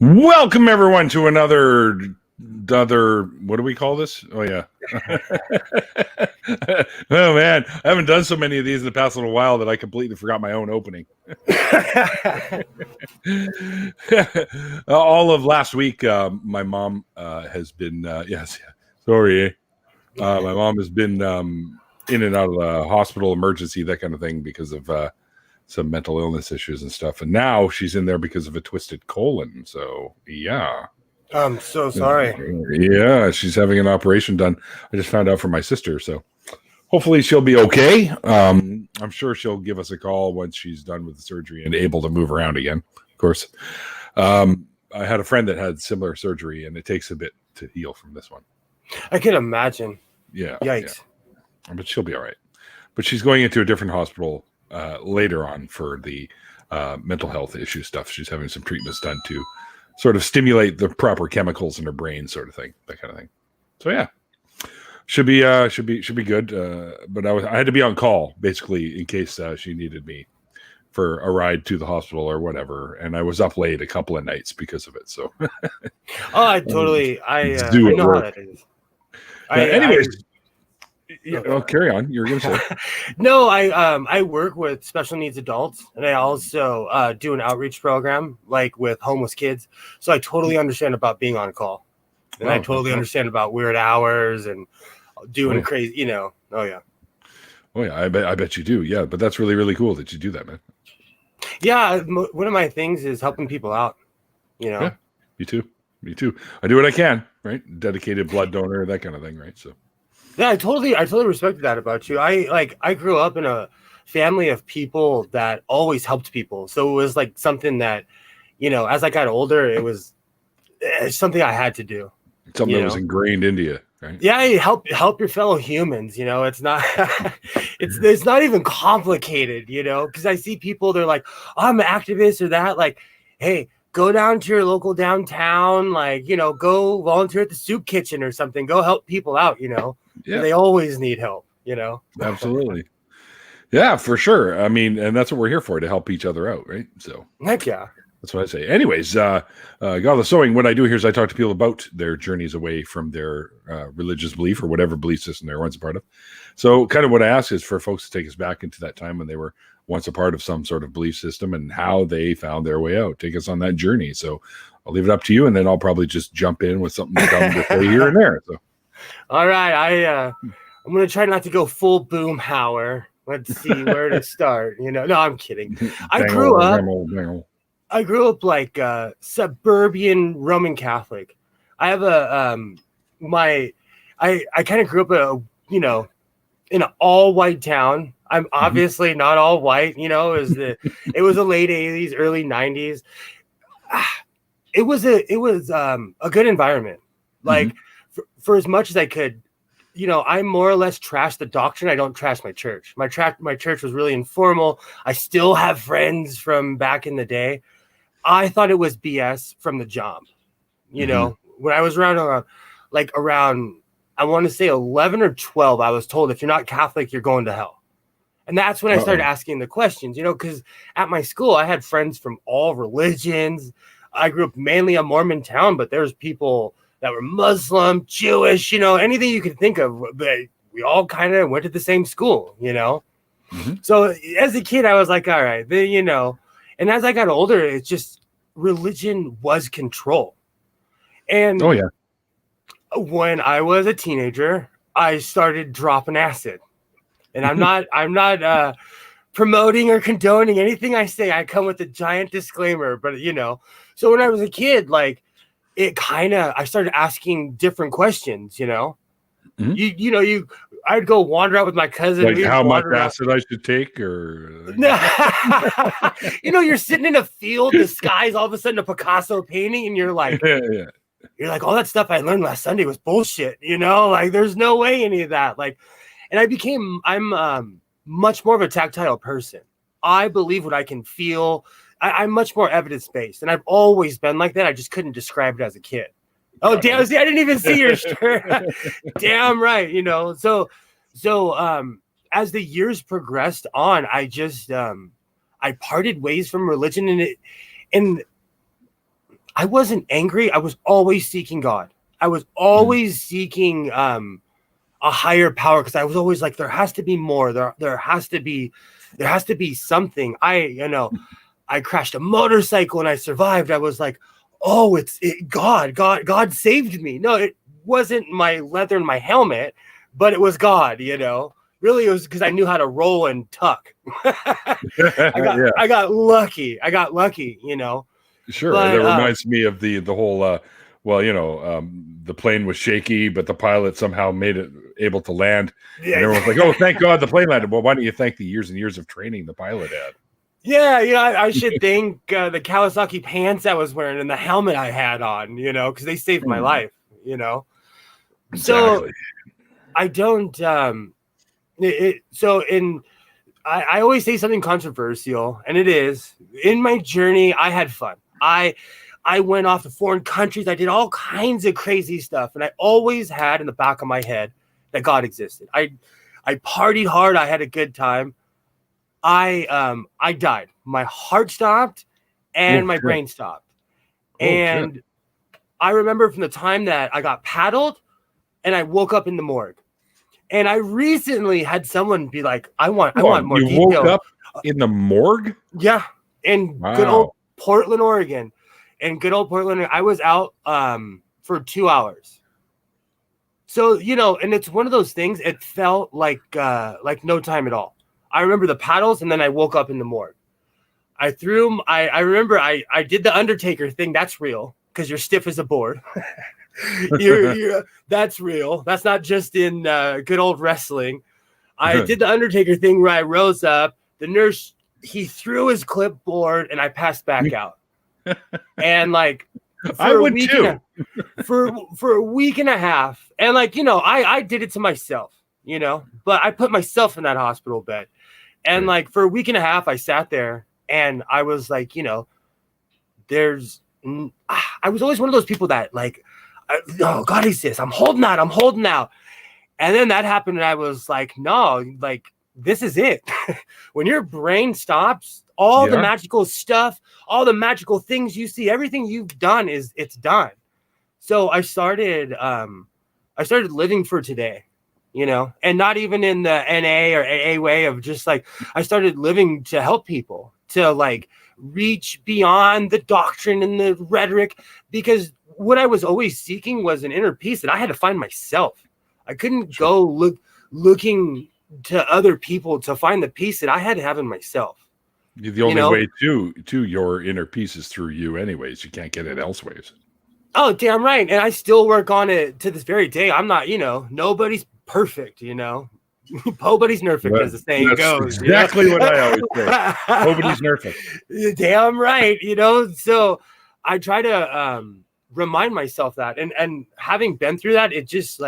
Welcome everyone to another what do we call this? Oh yeah. Oh man, I haven't done so many of these in the past little while that I completely forgot my own opening. All of last week, my mom has been yes, sorry. My mom has been in and out of the hospital, emergency, that kind of thing, because of some mental illness issues and stuff. And now she's in there because of a twisted colon. So yeah. I'm so sorry. Yeah, she's having an operation done. I just found out from my sister. So hopefully she'll be okay. I'm sure she'll give us a call once she's done with the surgery and able to move around again. Of course. I had a friend that had similar surgery, and it takes a bit to heal from this one. I can imagine. Yeah. Yikes. Yeah. But she'll be all right. But she's going into a different hospital later on for the mental health issue stuff. She's having some treatments done to sort of stimulate the proper chemicals in her brain, sort of thing, that kind of thing. So yeah, should be good. But I had to be on call basically in case she needed me for a ride to the hospital or whatever, and I was up late a couple of nights because of it. So I know how that is. Anyways. Yeah, carry on. You were going to say. No, I work with special needs adults, and I also do an outreach program like with homeless kids. So I totally understand about being on call, and I totally understand about weird hours and doing crazy. Oh yeah. Oh yeah, I bet you do. Yeah, but that's really, really cool that you do that, man. Yeah, one of my things is helping people out. Yeah, me too. I do what I can. Right, dedicated blood donor, that kind of thing. Right, so. Yeah, I totally respected that about you. I grew up in a family of people that always helped people. So it was like something that, as I got older, it's something I had to do. Something that was ingrained into you, right? Yeah, you help your fellow humans, it's not it's not even complicated, because I see people, they're like, oh, I'm an activist or that, like, hey, go down to your local downtown, like, go volunteer at the soup kitchen or something, go help people out, Yeah. They always need help, Absolutely. Yeah, for sure. I mean, and that's what we're here for, to help each other out, right? So heck yeah. That's what I say. Anyways, Godless Sewing, what I do here is I talk to people about their journeys away from their religious belief or whatever belief system they're once a part of. So kind of what I ask is for folks to take us back into that time when they were once a part of some sort of belief system and how they found their way out. Take us on that journey. So I'll leave it up to you, and then I'll probably just jump in with something dumb to say here and there. So. All right, I'm gonna try not to go full Boomhauer. Let's see where to start. No, I'm kidding. I grew up like suburban Roman Catholic. I have I kind of grew up in an all white town. I'm obviously not all white. It was the late 80s, early 90s. It was a good environment. Like. For as much as I could, I more or less trash the doctrine. I don't trash my church. My church was really informal. I still have friends from back in the day. I thought it was BS from the jump. When I was around, I want to say 11 or 12, I was told, if you're not Catholic, you're going to hell. And that's when I started asking the questions, because at my school, I had friends from all religions. I grew up mainly a Mormon town, but there's people that were Muslim, Jewish, anything you could think of. But we all kind of went to the same school, So as a kid, I was like, all right, and as I got older, it's just religion was control. And when I was a teenager, I started dropping acid. And I'm not promoting or condoning anything I say. I come with a giant disclaimer, but so when I was a kid, like, I started asking different questions, I'd go wander out with my cousin. Like how much acid I should take, or you're sitting in a field, the sky's all of a sudden a Picasso painting, and you're like, you're like, all that stuff I learned last Sunday was bullshit, like there's no way any of that. Like, and I'm much more of a tactile person. I believe what I can feel. I'm much more evidence-based, and I've always been like that. I just couldn't describe it as a kid. Oh, damn. See, I didn't even see your shirt. Damn right. So as the years progressed on, I just, I parted ways from religion, and I wasn't angry. I was always seeking God. I was always seeking a higher power, because I was always like, there has to be more. There has to be something. I crashed a motorcycle and I survived. I was like, oh, God saved me. No, it wasn't my leather and my helmet, but it was God, Really, it was because I knew how to roll and tuck. I got lucky. Sure. But, that reminds me of the whole, the plane was shaky, but the pilot somehow made it able to land. And everyone's like, oh, thank God the plane landed. Well, why don't you thank the years and years of training the pilot had? Yeah, I should thank the Kawasaki pants I was wearing and the helmet I had on, because they saved my life, Exactly. So I don't, I always say something controversial, and it is, in my journey, I had fun. I went off to foreign countries. I did all kinds of crazy stuff, and I always had in the back of my head that God existed. I partied hard. I had a good time. I died. My heart stopped and my brain stopped. And I remember from the time that I got paddled and I woke up in the morgue. And I recently had someone be like, I want more detail. You woke up in the morgue? Yeah. In good old Portland, Oregon. I was out for 2 hours. So, and it's one of those things, it felt like no time at all. I remember the paddles, and then I woke up in the morgue. I remember I did the Undertaker thing. That's real, because you're stiff as a board. That's real. That's not just in good old wrestling. I did the Undertaker thing where I rose up. The nurse, he threw his clipboard, and I passed back out. And I would too. For a week and a half, and I did it to myself, but I put myself in that hospital bed, and for a week and a half, I sat there, and I was like, I was always one of those people that oh, God exists. I'm holding out. And then that happened, and I was like, no, this is it. When your brain stops, all the magical stuff, all the magical things you see, everything you've done it's done. So I started living for today, and not even in the NA or AA way of just I started living to help people, to reach beyond the doctrine and the rhetoric, because what I was always seeking was an inner peace that I had to find myself. I couldn't go looking to other people to find the peace that I had to have in myself. The only way to your inner peace is through you anyways. You can't get it elsewhere. Oh, damn right. And I still work on it to this very day. I'm not, nobody's perfect, Nobody's nerfing, as the saying goes. Exactly what I always say. Nobody's nerfing. Damn right. So I try to remind myself that. And having been through that, it just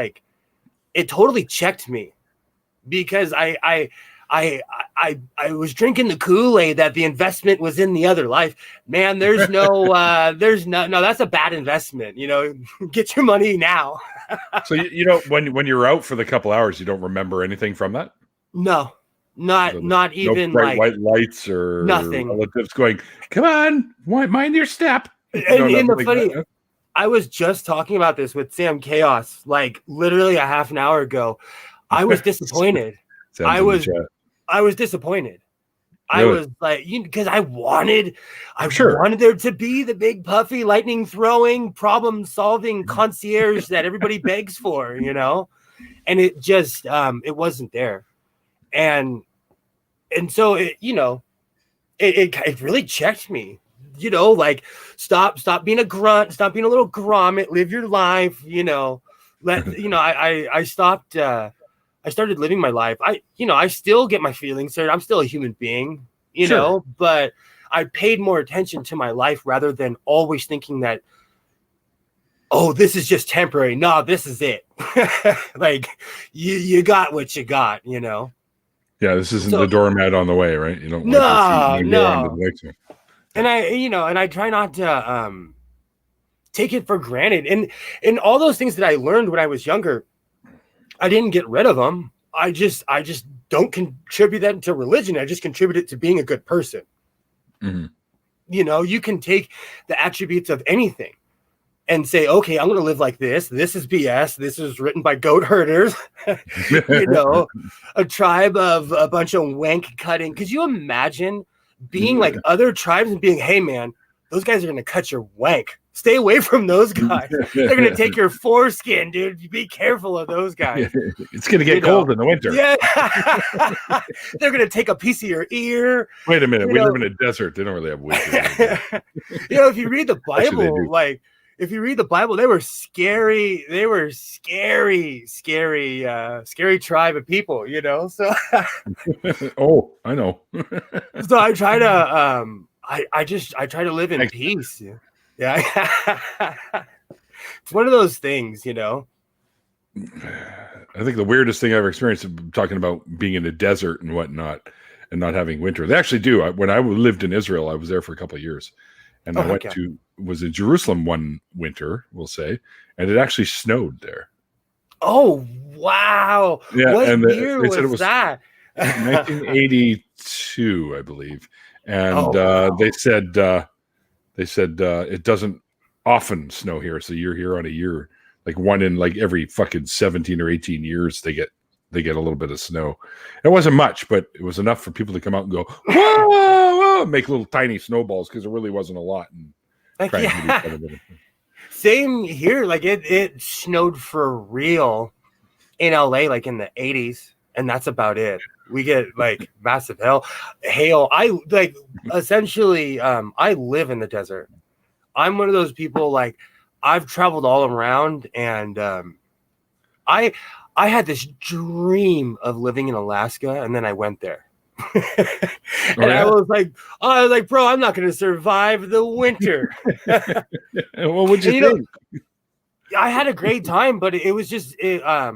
it totally checked me, because I was drinking the Kool-Aid that the investment was in the other life. Man, there's no, that's a bad investment. Get your money now. So, when you're out for the couple hours, you don't remember anything from that? No, not even bright white lights or nothing. Relatives going, come on, mind your step. And the funny, I was just talking about this with Sam Chaos, literally a half an hour ago. I was disappointed. I was disappointed. Really? I was because I wanted there to be the big puffy lightning throwing problem solving concierge that everybody begs for, and it just it wasn't there, and so it it really checked me, stop being a grunt, stop being a little grommet, live your life, I started living my life. I still get my feelings hurt. I'm still a human being, but I paid more attention to my life rather than always thinking that, oh, this is just temporary. No, this is it. You got what you got, Yeah, this isn't the doormat on the way, right? You don't. No. And I try not to take it for granted. And all those things that I learned when I was younger, I didn't get rid of them. I just don't contribute that to religion. I just contribute it to being a good person. Mm-hmm. You know, you can take the attributes of anything and say, okay, I'm going to live like this. This is BS. This is written by goat herders, you know, a tribe of a bunch of wank cutting. Could you imagine being like other tribes and being, hey, man, those guys are going to cut your wank. Stay away from those guys. They're going to take your foreskin, dude. Be careful of those guys. It's going to get cold in the winter. Yeah. They're going to take a piece of your ear. Wait a minute. We live in a desert. They don't really have winter. You know, if you read the Bible, like, if you read the Bible, they were scary. They were scary tribe of people, you know? So, oh, I know. So I try to, I try to live in peace. Yeah. It's one of those things, you know? I think the weirdest thing I've ever experienced, talking about being in a desert and whatnot and not having winter. They actually do. When I lived in Israel, I was there for a couple of years. And I was in Jerusalem one winter, we'll say, and it actually snowed there. Oh, wow. Yeah, what and year was that? 1982, I believe. And they said it doesn't often snow here. So you're here on a year, like one in like every fucking 17 or 18 years, they get a little bit of snow. It wasn't much, but it was enough for people to come out and go, whoa, whoa, make little tiny snowballs, because there really wasn't a lot. And like, same here. Like it snowed for real in LA, like in the 80s, and that's about it. We get like massive hail. I like essentially I live in the desert. I'm one of those people, like, I've traveled all around, and I had this dream of living in Alaska, and then I went there. I was like, bro, I'm not going to survive the winter. What would you think? I had a great time, but it was just I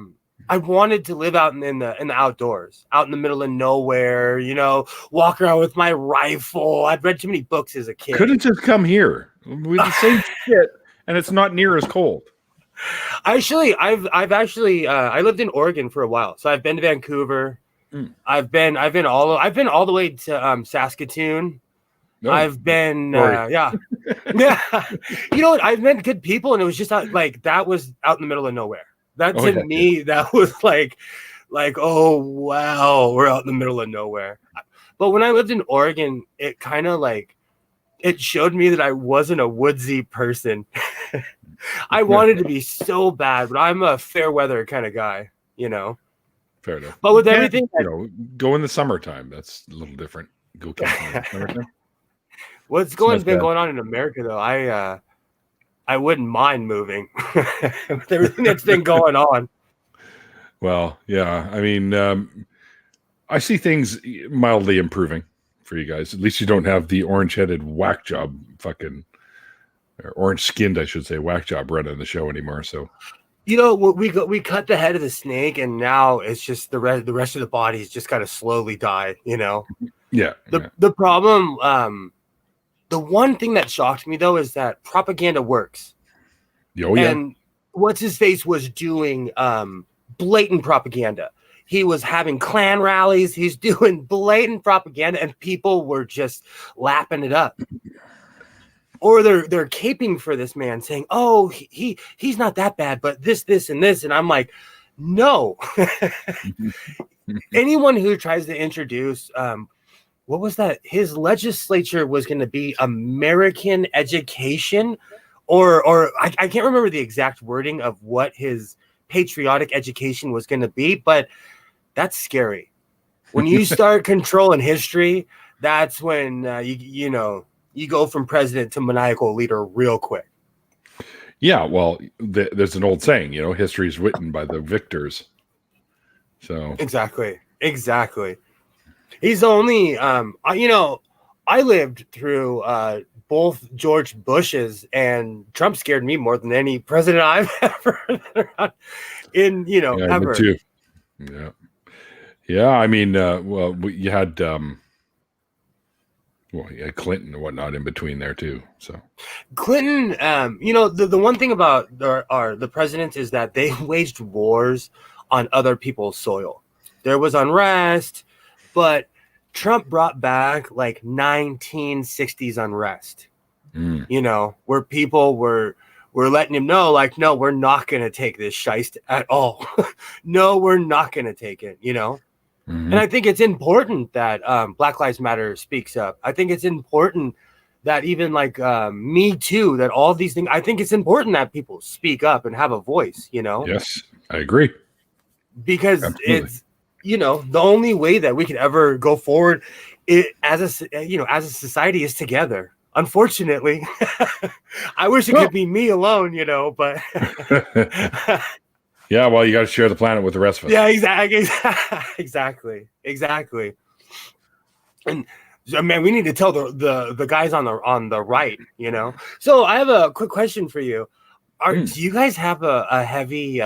wanted to live out in the outdoors, out in the middle of nowhere, you know, walk around with my rifle. I'd read too many books as a kid. Couldn't just come here with the same shit, and it's not near as cold. Actually, I've actually I lived in Oregon for a while, so I've been to Vancouver. I've been all the way to Saskatoon. No. I've been yeah. You know what? I've met good people, and it was just like that was out in the middle of nowhere. That to me, that was like, oh wow, we're out in the middle of nowhere. But when I lived in Oregon, it kind of like it showed me that I wasn't a woodsy person. I wanted to be so bad, but I'm a fair weather kind of guy, you know. Fair enough. But with everything, go in the summertime. That's a little different. Go camping in the summertime. What's been going on in America, though? I wouldn't mind moving with everything that's been going on. Well, yeah. I mean, I see things mildly improving for you guys. At least you don't have the orange-headed whack job fucking, or orange-skinned, I should say, whack job running the show anymore. So, you know, we cut the head of the snake, and now it's just the rest of the body is just kind of slowly die. You know. Yeah. The problem. The one thing that shocked me, though, is that propaganda works. Oh, yeah. And what's his face was doing blatant propaganda. He was having Klan rallies. He's doing blatant propaganda, and people were just lapping it up. Or they're caping for this man, saying, "Oh, he's not that bad, but this, and this." And I'm like, no. Anyone who tries to introduce what was that? His legislature was going to be American education, or I can't remember the exact wording of what his patriotic education was going to be, but that's scary. When you start controlling history, that's when you go from president to maniacal leader real quick. Yeah, well, there's an old saying, history is written by the victors. So exactly. He's only, I lived through both George Bush's, and Trump scared me more than any president I've ever in, ever. Me too. Yeah. Yeah. I mean, you had, you had Clinton and whatnot in between there too. So Clinton, the one thing about the presidents is that they waged wars on other people's soil. There was unrest, but Trump brought back like 1960s unrest, you know, where people were letting him know, like, no, we're not going to take this shiest at all. No, we're not going to take it, you know? And I think it's important that Black Lives Matter speaks up. I think it's important that even like Me Too, that all these things, I think it's important that people speak up and have a voice, you know? Yes, I agree. Because Absolutely. it's, you know, the only way that we could ever go forward as a society is together. Unfortunately, I wish it could be me alone, you know, but yeah, well, you got to share the planet with the rest of us. yeah, exactly. And man, we need to tell the guys on the right, you know. So I have a quick question for you. Do you guys have a heavy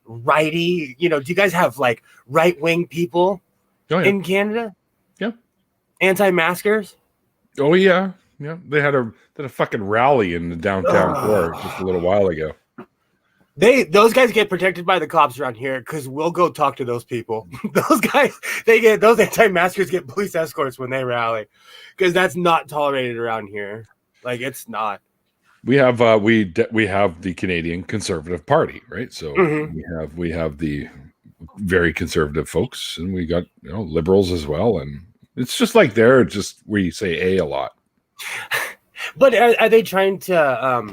righty? You know, do you guys have like right wing people in Canada? Yeah, anti-maskers. Oh yeah. Yeah, they had a fucking rally in the downtown core just a little while ago. Those guys get protected by the cops around here because we'll go talk to those people. Those anti-maskers get police escorts when they rally because that's not tolerated around here. Like, it's not. We have we have the Canadian Conservative Party, right? So we have the very conservative folks, and we got, you know, liberals as well, and it's just like they're just, we say a lot. But are they trying to?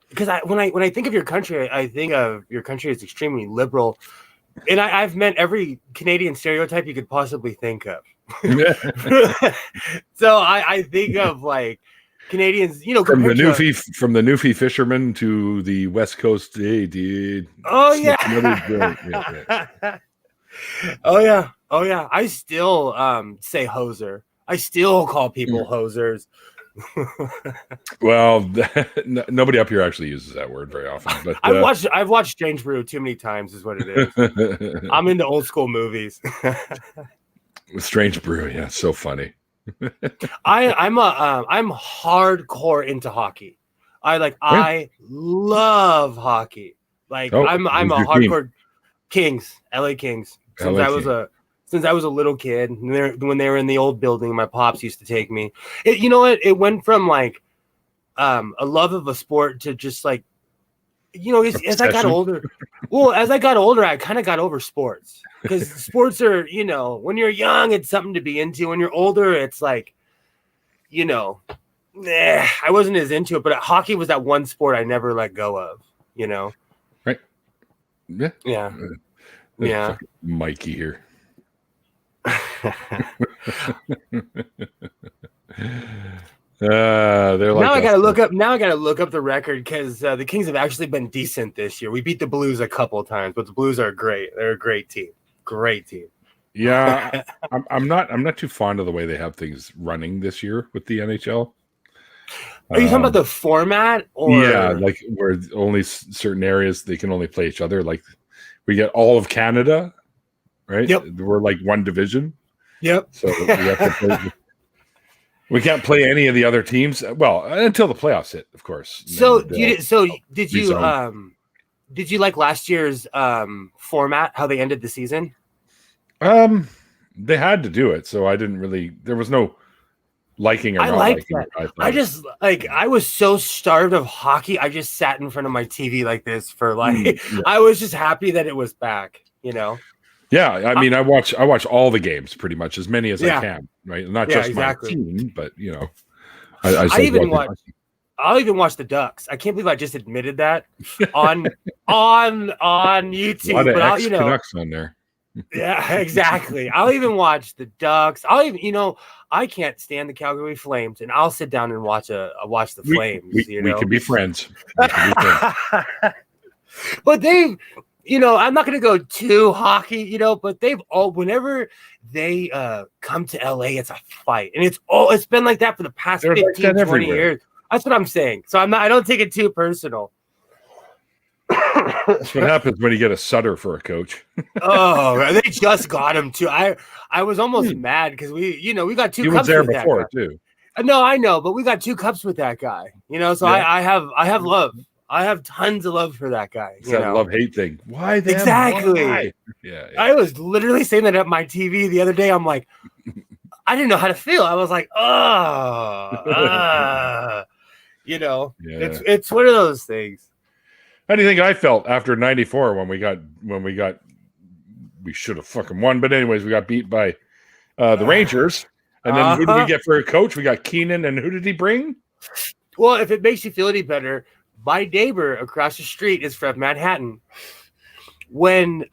Because when I think of your country, I think of your country as extremely liberal, and I've met every Canadian stereotype you could possibly think of. So I think of like Canadians, you know, from the Newfie fisherman to the West Coast. Hey, dude. Oh yeah. Oh yeah. I still say hoser. I still call people hosers. Well, nobody up here actually uses that word very often. But I've watched Strange Brew too many times, is what it is. I'm into old school movies. Strange Brew, yeah, so funny. I'm hardcore into hockey. I love hockey. Like I'm a hardcore Kings, LA Kings. Since I was a little kid, when they were in the old building, my pops used to take me. You know what? It went from like a love of a sport to just like, you know, as I got older. Well, as I got older, I kind of got over sports because sports are, you know, when you're young, it's something to be into. When you're older, it's like, you know, I wasn't as into it. But hockey was that one sport I never let go of. You know, right? Yeah, yeah. Mikey here. They're like, now I gotta look up the record because the Kings have actually been decent this year. We beat the Blues a couple of times, but the Blues are great. They're a great team. Yeah, I'm not too fond of the way they have things running this year with the NHL. Are you talking about the format? Or yeah, like where only certain areas they can only play each other. Like we get all of Canada. Right? Yep. We're like one division. Yep. So we can't play any of the other teams. Well, until the playoffs hit, of course. Did you like last year's format? How they ended the season? They had to do it, so I didn't really. There was no liking or I not liked liking. that. I just like, I was so starved of hockey. I just sat in front of my TV like this for like. I was just happy that it was back. You know. Yeah, I mean, I watch all the games pretty much, as many as I can, right? Not just my team, but you know, I'll even watch the Ducks. I can't believe I just admitted that on YouTube. A lot of but Canucks on there. Yeah, exactly. I'll even watch the Ducks. I can't stand the Calgary Flames, and I'll sit down and watch the Flames. We could be friends. But they've. You know, I'm not going to go too hockey, you know, but whenever they come to LA, it's a fight. And it's been like that for the past 15, 20 years. That's what I'm saying. So I don't take it too personal. That's what happens when you get a Sutter for a coach. Oh, they just got him too. I was almost mad because we got two cups with that guy. Too. No, I know, but we got two cups with that guy, you know, so I have love. I have tons of love for that guy. It's that love-hate thing. Why them? Exactly. Why? Yeah. I was literally saying that at my TV the other day. I'm like, I didn't know how to feel. I was like, you know, Yeah. it's one of those things. How do you think I felt after '94 when we should have fucking won, but anyways, we got beat by the Rangers, and then who did we get for a coach? We got Keenan, and who did he bring? Well, if it makes you feel any better, my neighbor across the street is from Manhattan. When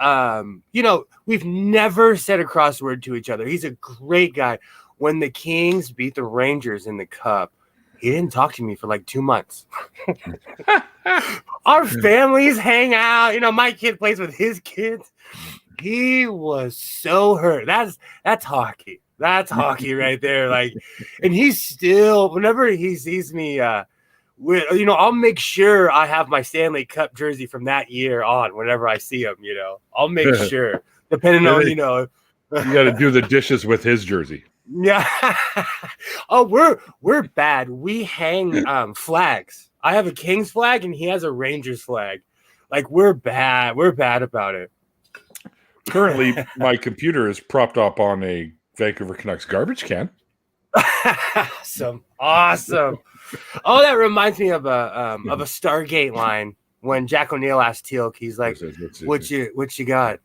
we've never said a crossword to each other. He's a great guy. When the Kings beat the Rangers in the Cup, he didn't talk to me for like 2 months. Our families hang out. You know, my kid plays with his kids. He was so hurt. That's hockey. That's hockey right there. Like, and he's still, whenever he sees me, I'll make sure I have my Stanley Cup jersey from that year on whenever I see him, I'll make sure, depending on, you got to do the dishes with his jersey. Yeah. Oh, we're bad. We hang flags. I have a Kings flag and he has a Rangers flag. Like, we're bad. We're bad about it. Currently, my computer is propped up on a Vancouver Canucks garbage can. Awesome. Oh, that reminds me of a Stargate line when Jack O'Neill asked Teal'c. He's like, "What you got?"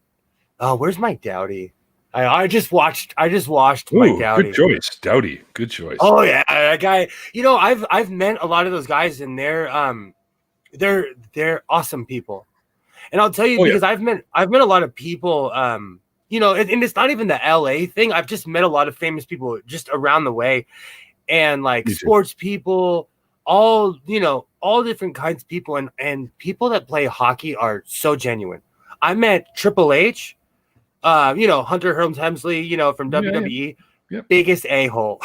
Oh, where's my Doughty? I just watched my Doughty. Good choice, Doughty. Good choice. Oh yeah, that guy. I've met a lot of those guys, and they're awesome people. And I'll tell you, because I've met a lot of people. And it's not even the LA thing. I've just met a lot of famous people just around the way. And like sports people, all different kinds of people, and people that play hockey are so genuine. I met Triple H, Hunter Hearst Helmsley, from WWE, biggest a-hole.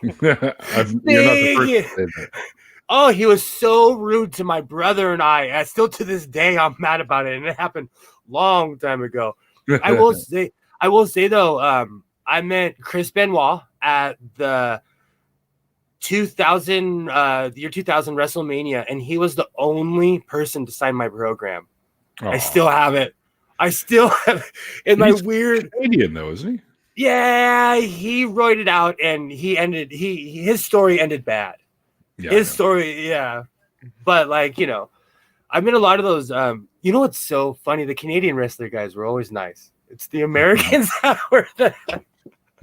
You're not the first to say that. Oh, he was so rude to my brother and I. Still to this day, I'm mad about it, and it happened long time ago. I will say though, I met Chris Benoit at the year 2000 WrestleMania, and he was the only person to sign my program. Aww. I still have it. In my weird Canadian though, isn't he? Yeah, he wrote it out, and his story ended bad. Yeah, his story, yeah. But like, I met a lot of those. What's so funny? The Canadian wrestler guys were always nice. It's the Americans that were like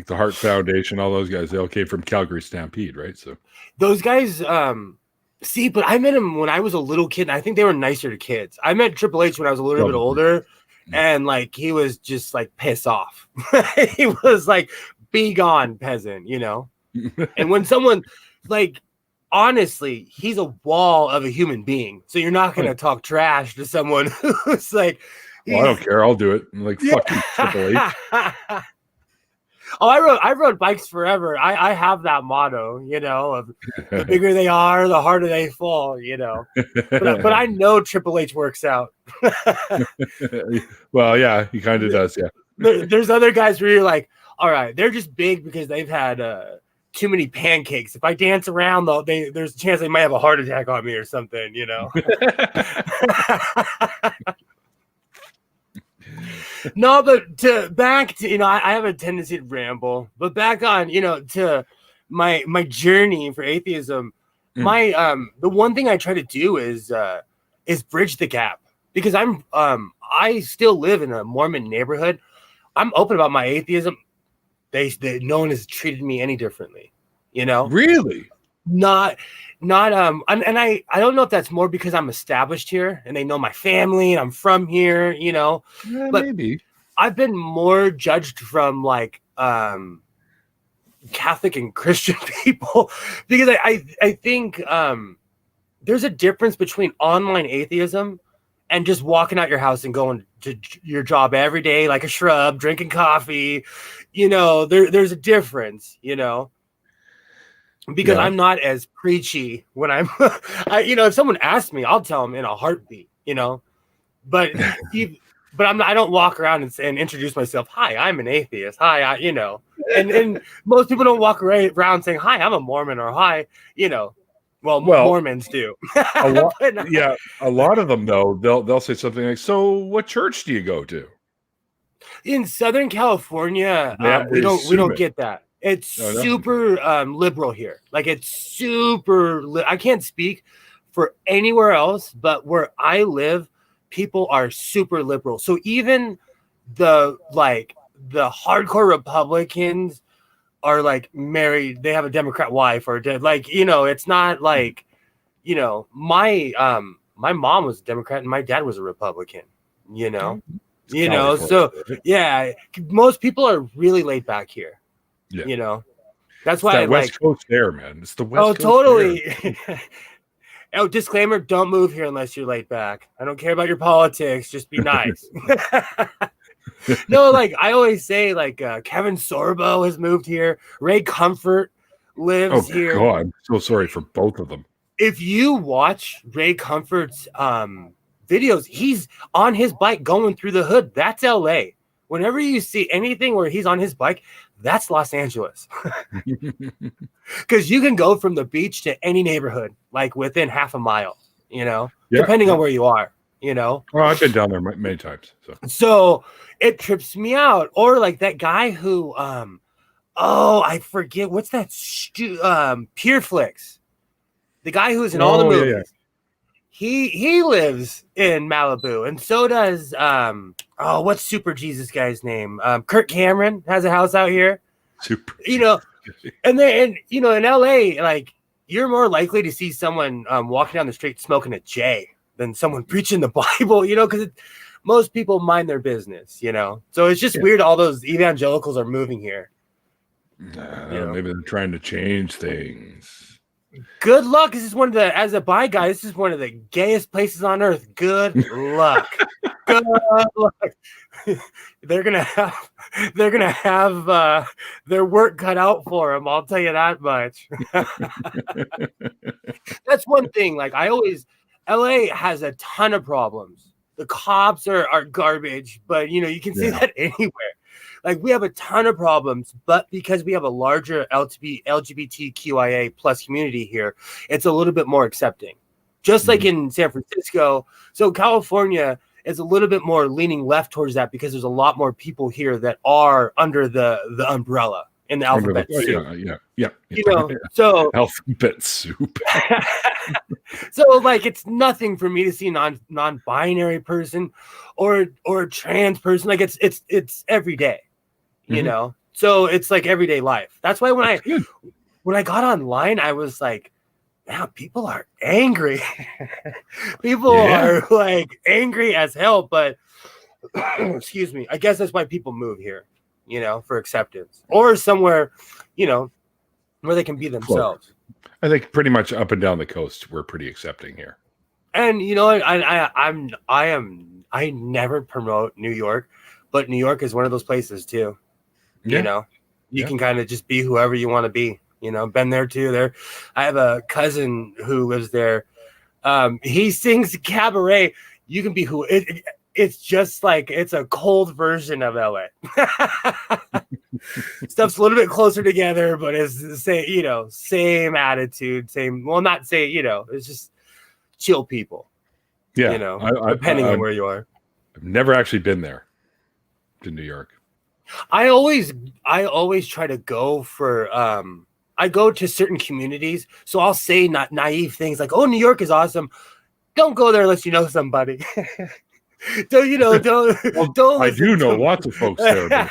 the Hart Foundation, all those guys, they all came from Calgary Stampede, right? So those guys, but I met him when I was a little kid, and I think they were nicer to kids. I met Triple H when I was a little bit older, and like he was just like piss off. He was like, be gone, peasant, And when someone like, honestly, he's a wall of a human being, so you're not gonna talk trash to someone who's like, well, I don't care, I'll do it. I'm like, fuck you, Triple H. Oh, I rode bikes forever. I have that motto, of the bigger they are, the harder they fall, But I know Triple H works out. Well, yeah, he kind of does, yeah. There's other guys where you're like, all right, they're just big because they've had too many pancakes. If I dance around, there's a chance they might have a heart attack on me or something, No, but back to I have a tendency to ramble, but back on to my journey for atheism. My the one thing I try to do is bridge the gap, because I still live in a Mormon neighborhood. I'm open about my atheism. No one has treated me any differently, Really? Not and I don't know if that's more because I'm established here and they know my family and I'm from here, Yeah, but maybe I've been more judged from like Catholic and Christian people, because I think there's a difference between online atheism and just walking out your house and going to your job every day like a shrub, drinking coffee. There's a difference, because I'm not as preachy when I'm, if someone asks me, I'll tell them in a heartbeat, but I don't walk around and introduce myself. Hi, I'm an atheist. Hi, and most people don't walk around saying, hi, I'm a Mormon, or hi, well, Mormons do. A lot of them though, they'll say something like, so what church do you go to? In Southern California, we don't get that. It's super liberal here. Like it's super. I can't speak for anywhere else, but where I live, people are super liberal. So even the hardcore Republicans are like married. They have a Democrat wife or like, you know, it's not like, you know, my mom was a Democrat and my dad was a Republican, you know. You know, so yeah, most people are really laid back here. Yeah. You know, that's why that West Coast there, man. It's the West Coast. Oh, totally. Oh, disclaimer: don't move here unless you're laid back. I don't care about your politics. Just be nice. No, like I always say, like Kevin Sorbo has moved here. Ray Comfort lives here. Oh, I'm so sorry for both of them. If you watch Ray Comfort's videos, he's on his bike going through the hood. That's LA. Whenever you see anything where he's on his bike, that's Los Angeles. Because you can go from the beach to any neighborhood, like within half a mile, you know, depending on where you are, you know. Well, I've been down there many times. So it trips me out. Or like that guy who, I forget, what's that? Pureflix. The guy who's in all the movies. Yeah. He lives in Malibu, and so does what's Super Jesus guy's name? Kirk Cameron has a house out here. Super, you know, and you know, in LA, like you're more likely to see someone walking down the street smoking a J than someone preaching the Bible, you know, because most people mind their business, you know. So it's just weird. All those evangelicals are moving here. Maybe they're trying to change things. Good luck. This is one of the, as a bi guy, this is one of the gayest places on earth. Good luck. Good luck. They're gonna have their work cut out for them. I'll tell you that much. That's one thing. Like LA has a ton of problems. The cops are garbage, but you know, you can see that anywhere. Like we have a ton of problems, but because we have a larger LGBTQIA plus community here, it's a little bit more accepting. Just like in San Francisco. So California is a little bit more leaning left towards that because there's a lot more people here that are under the umbrella in the alphabet soup. Yeah. You know, so alphabet soup. So like it's nothing for me to see non-binary person or trans person. Like it's every day. You know, so it's like everyday life. That's why when I got online, I was like, "Wow, people are angry. People are like angry as hell." But excuse me, I guess that's why people move here, you know, for acceptance or somewhere, you know, where they can be themselves. I think pretty much up and down the coast, we're pretty accepting here. And you know, I never promote New York, but New York is one of those places too. You know, you can kind of just be whoever you want to be, you know. Been there too. I have a cousin who lives there. He sings cabaret. You can be it's just like it's a cold version of LA. Stuff's a little bit closer together, but it's the same, you know, same attitude, it's just chill people. Yeah, you know, depending on where you are. I've never actually been there to New York. I always try to go for I go to certain communities, so I'll say not naive things like, "Oh, New York is awesome." Don't go there unless you know somebody. Don't. I do know lots of folks there. But,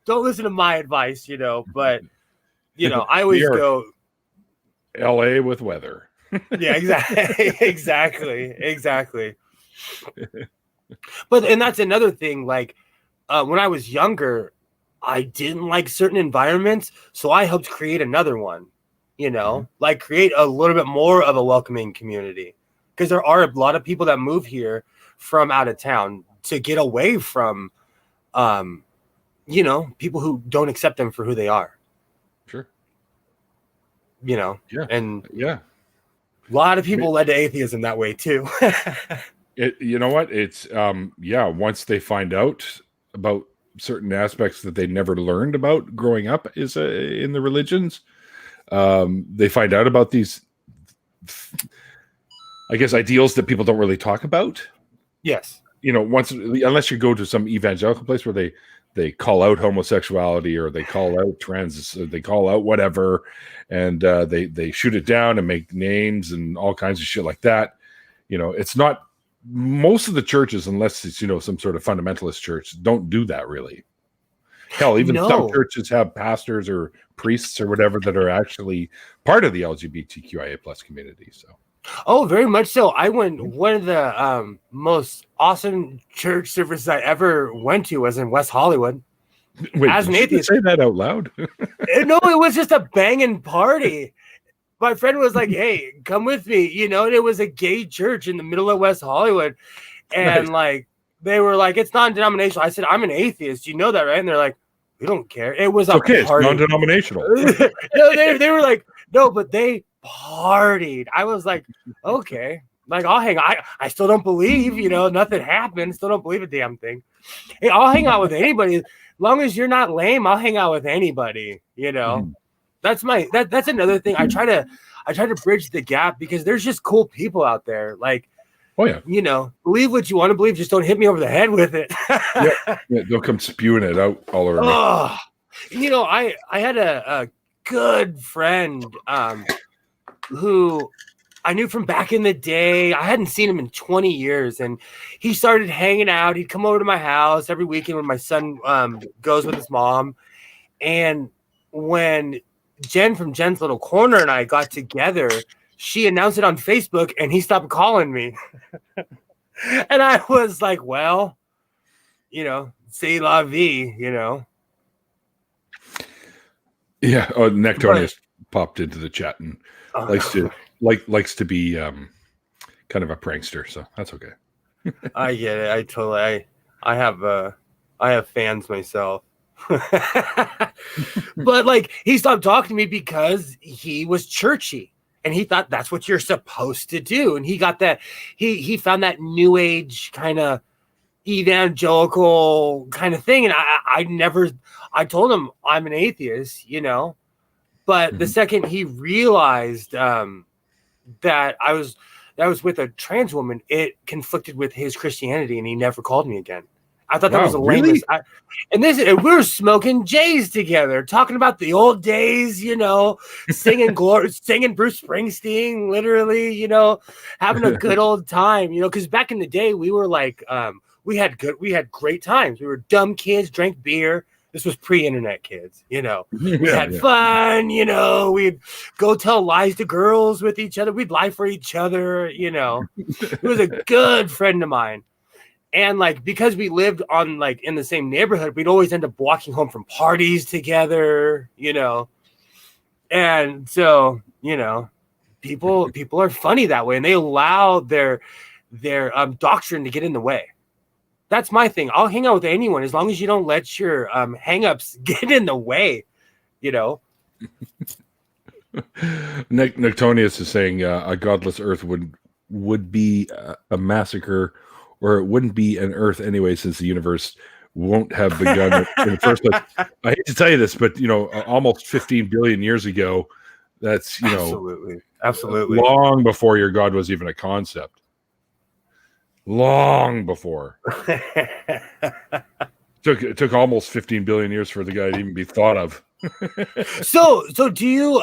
don't listen to my advice, you know. But you know, I always go. L.A. with weather. Yeah, exactly. And that's another thing, like. When I was younger, I didn't like certain environments, so I helped create another one, you know, like create a little bit more of a welcoming community. Because there are a lot of people that move here from out of town to get away from, you know, people who don't accept them for who they are. Sure. You know, and a lot of people led to atheism that way too. You know what? It's, once they find out about certain aspects that they never learned about growing up in the religions. They find out about these, I guess, ideals that people don't really talk about. Yes. You know, unless you go to some evangelical place where they call out homosexuality, or they call out they call out whatever, and they shoot it down and make names and all kinds of shit like that. It's not most of the churches, unless it's some sort of fundamentalist church, don't do that really. Hell, even some churches have pastors or priests or whatever that are actually part of the LGBTQIA plus community. So. Oh, very much so. I went, one of the most awesome church services I ever went to was in West Hollywood. Wait, as an atheist, say that out loud? No, it was just a banging party. My friend was like, "Hey, come with me," and it was a gay church in the middle of West Hollywood, and like they were like, "It's non-denominational." I said, "I'm an atheist, you know that, right?" And they're like, "We don't care." It was okay. It's non-denominational. No, they were like, "No," but they partied. I was like, "Okay." Like, I'll hang out. I still don't believe, nothing happened. Still don't believe a damn thing. Hey, I'll hang out with anybody. As long as you're not lame, I'll hang out with anybody, That's that's another thing. I try to bridge the gap, because there's just cool people out there. Like, oh yeah, believe what you want to believe, just don't hit me over the head with it. yeah, they'll come spewing it out all over me. I had a good friend who I knew from back in the day. I hadn't seen him in 20 years, and he started hanging out. He'd come over to my house every weekend when my son goes with his mom. And when Jen from Jen's Little Corner and I got together, she announced it on Facebook, and he stopped calling me. And I was like, well, c'est la vie, Yeah. Oh, Nectonius popped into the chat and likes to be kind of a prankster, so that's okay. I get it. I totally. I have fans myself. But like, he stopped talking to me because he was churchy, and he thought that's what you're supposed to do. And he got that. He found that new age kind of evangelical kind of thing. And I told him I'm an atheist, but the second he realized that I was with a trans woman, it conflicted with his Christianity, and he never called me again. I thought that was the lamest. Really? We were smoking J's together, talking about the old days, singing singing Bruce Springsteen, literally, having a good old time, because back in the day we were like, we had great times. We were dumb kids, drank beer. This was pre-internet, kids, We had fun, we'd go tell lies to girls with each other. We'd lie for each other, He was a good friend of mine. And like, because we lived on like in the same neighborhood, we'd always end up walking home from parties together, And so, people are funny that way, and they allow their doctrine to get in the way. That's my thing. I'll hang out with anyone as long as you don't let your hang-ups get in the way, Nectonius is saying a godless earth would be a massacre, or it wouldn't be an earth anyway, since the universe won't have begun in the first place. I hate to tell you this, but almost 15 billion years ago, that's absolutely long before your God was even a concept. Long before. It took almost 15 billion years for the guy to even be thought of. So do you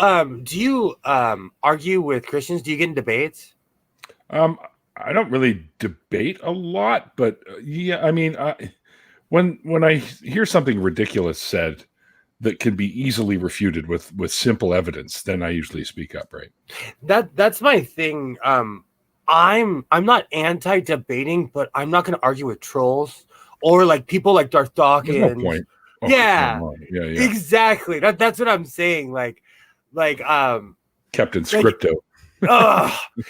argue with Christians? Do you get in debates? I don't really debate a lot, but yeah, I mean, when I hear something ridiculous said that can be easily refuted with simple evidence, then I usually speak up, right? That's my thing. I'm not anti-debating, but I'm not going to argue with trolls or like people like Darth Dawkins. There's no point. Oh, yeah, exactly. That's what I'm saying. Like Captain Scripto.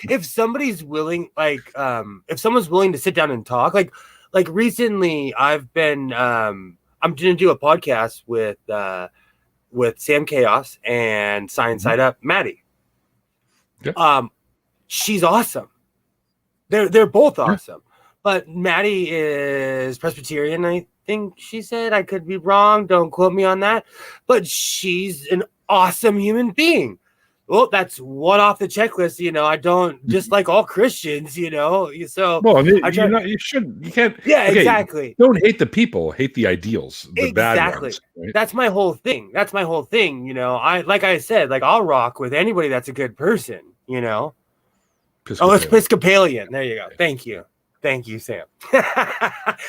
If somebody's willing, if someone's willing to sit down and talk, like recently, I've been I'm going to do a podcast with Sam Chaos and Science Side Up, Maddie. Yeah. She's awesome. They're both awesome, but Maddie is Presbyterian, I think she said. I could be wrong. Don't quote me on that. But she's an awesome human being. well, that's one off the checklist. I don't, just like all Christians, so Well, I try. you shouldn't. You can't. Yeah, Okay, exactly. don't hate the people. Hate the ideals. The bad Exactly. ones. Right? That's my whole thing. Like I said, like I'll rock with anybody that's a good person. Oh, it's Episcopalian. There you go. Thank you, Sam.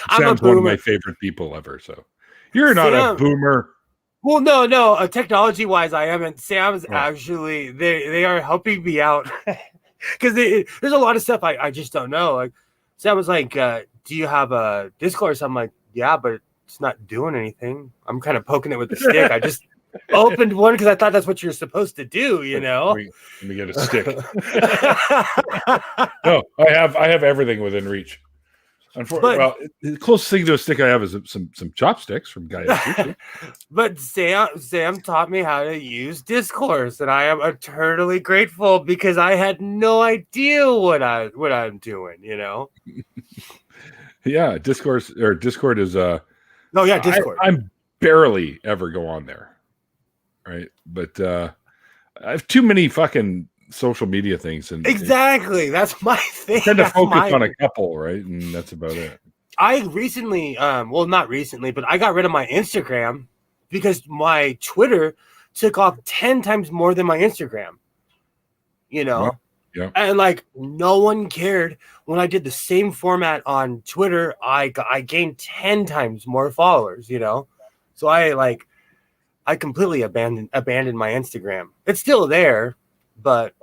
Sam's one of my favorite people ever. So you're not a boomer. Well, no. Technology-wise, I am, and Sam's actually they are helping me out because there's a lot of stuff I just don't know. Like Sam was like, "Do you have a Discord?" I'm like, "Yeah, but it's not doing anything." I'm kind of poking it with the stick. I just opened one because I thought that's what you're supposed to do. Let me get a stick. No, I have everything within reach. Well, the closest thing to a stick I have is some chopsticks from Guy. But Sam taught me how to use Discourse, and I am eternally grateful because I had no idea what I'm doing. Yeah, Discourse or Discord is Discord. I'm barely ever go on there, right? But I have too many fucking social media things, and exactly that's my thing. I tend to focus on a couple, right? And that's about it. I recently, not recently, but I got rid of my Instagram because my Twitter took off 10 times more than my Instagram. Well, yeah. And like no one cared when I did the same format on Twitter. I gained 10 times more followers. So I completely abandoned my Instagram. It's still there, but.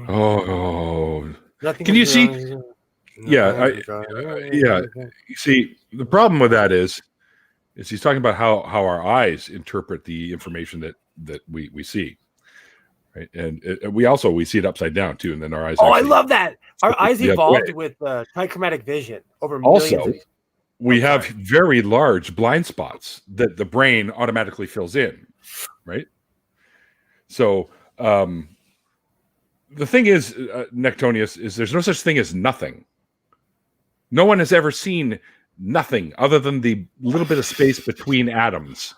Oh, can you see? Yeah, yeah. You see, the problem with that is he's talking about how our eyes interpret the information that we see, right? And we see it upside down too, and then our eyes. Oh, I love that. Our eyes evolved with trichromatic vision over millions. Also, we have very large blind spots that the brain automatically fills in, right? So. The thing is, Nectonius, is there's no such thing as nothing. No one has ever seen nothing other than the little bit of space between atoms.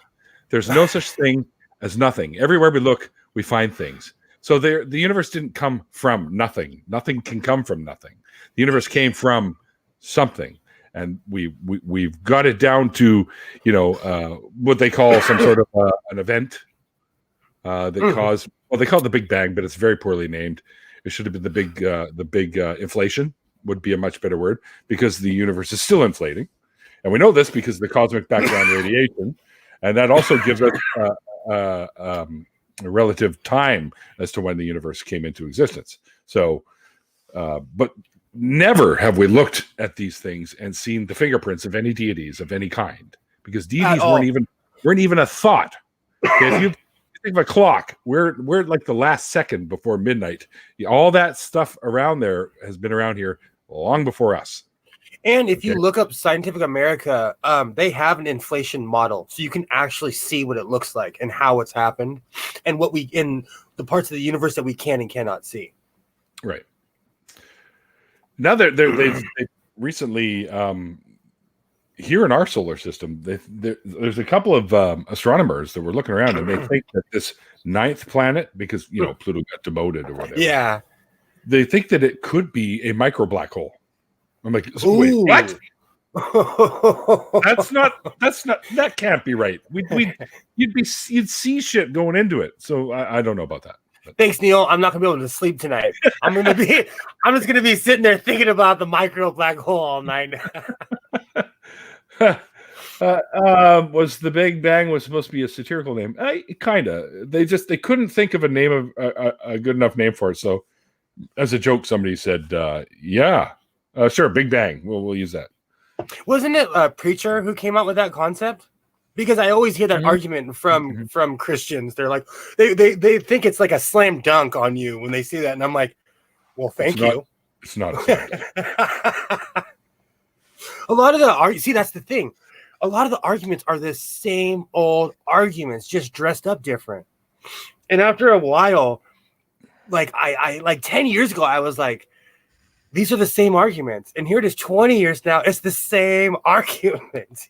There's no such thing as nothing. Everywhere we look, we find things. So the universe didn't come from nothing. Nothing can come from nothing. The universe came from something. And we've got it down to, what they call some sort of an event that caused. Well, they call it the Big Bang, but it's very poorly named. It should have been the big inflation would be a much better word, because the universe is still inflating, and we know this because of the cosmic background radiation, and that also gives us a relative time as to when the universe came into existence. So, but never have we looked at these things and seen the fingerprints of any deities of any kind, because deities weren't even a thought. Okay, if you think of a clock, we're like the last second before midnight. All that stuff around there has been around here long before us. And if you look up Scientific America, they have an inflation model, so you can actually see what it looks like and how it's happened, and what we in the parts of the universe that we can and cannot see. Right. Now they've recently here in our solar system, there's a couple of astronomers that were looking around, and they think that this 9th planet, because Pluto got demoted or whatever. Yeah, they think that it could be a micro black hole. I'm like, wait, what? That can't be right. You'd see shit going into it. So I don't know about that. Thanks, Neil. I'm not gonna be able to sleep tonight. I'm just gonna be sitting there thinking about the micro black hole all night. Was the Big Bang was supposed to be a satirical name? Kinda. They couldn't think of a name of a good enough name for it. So, as a joke, somebody said, sure, Big Bang. We'll use that. Wasn't it a preacher who came out with that concept? Because I always hear that argument from Christians. They're like, they think it's like a slam dunk on you when they see that, and I'm like, well, thank you. It's not a slam dunk. A lot of that's the thing. A lot of the arguments are the same old arguments, just dressed up different. And after a while, like I like 10 years ago, I was like, these are the same arguments. And here it is 20 years now, it's the same arguments,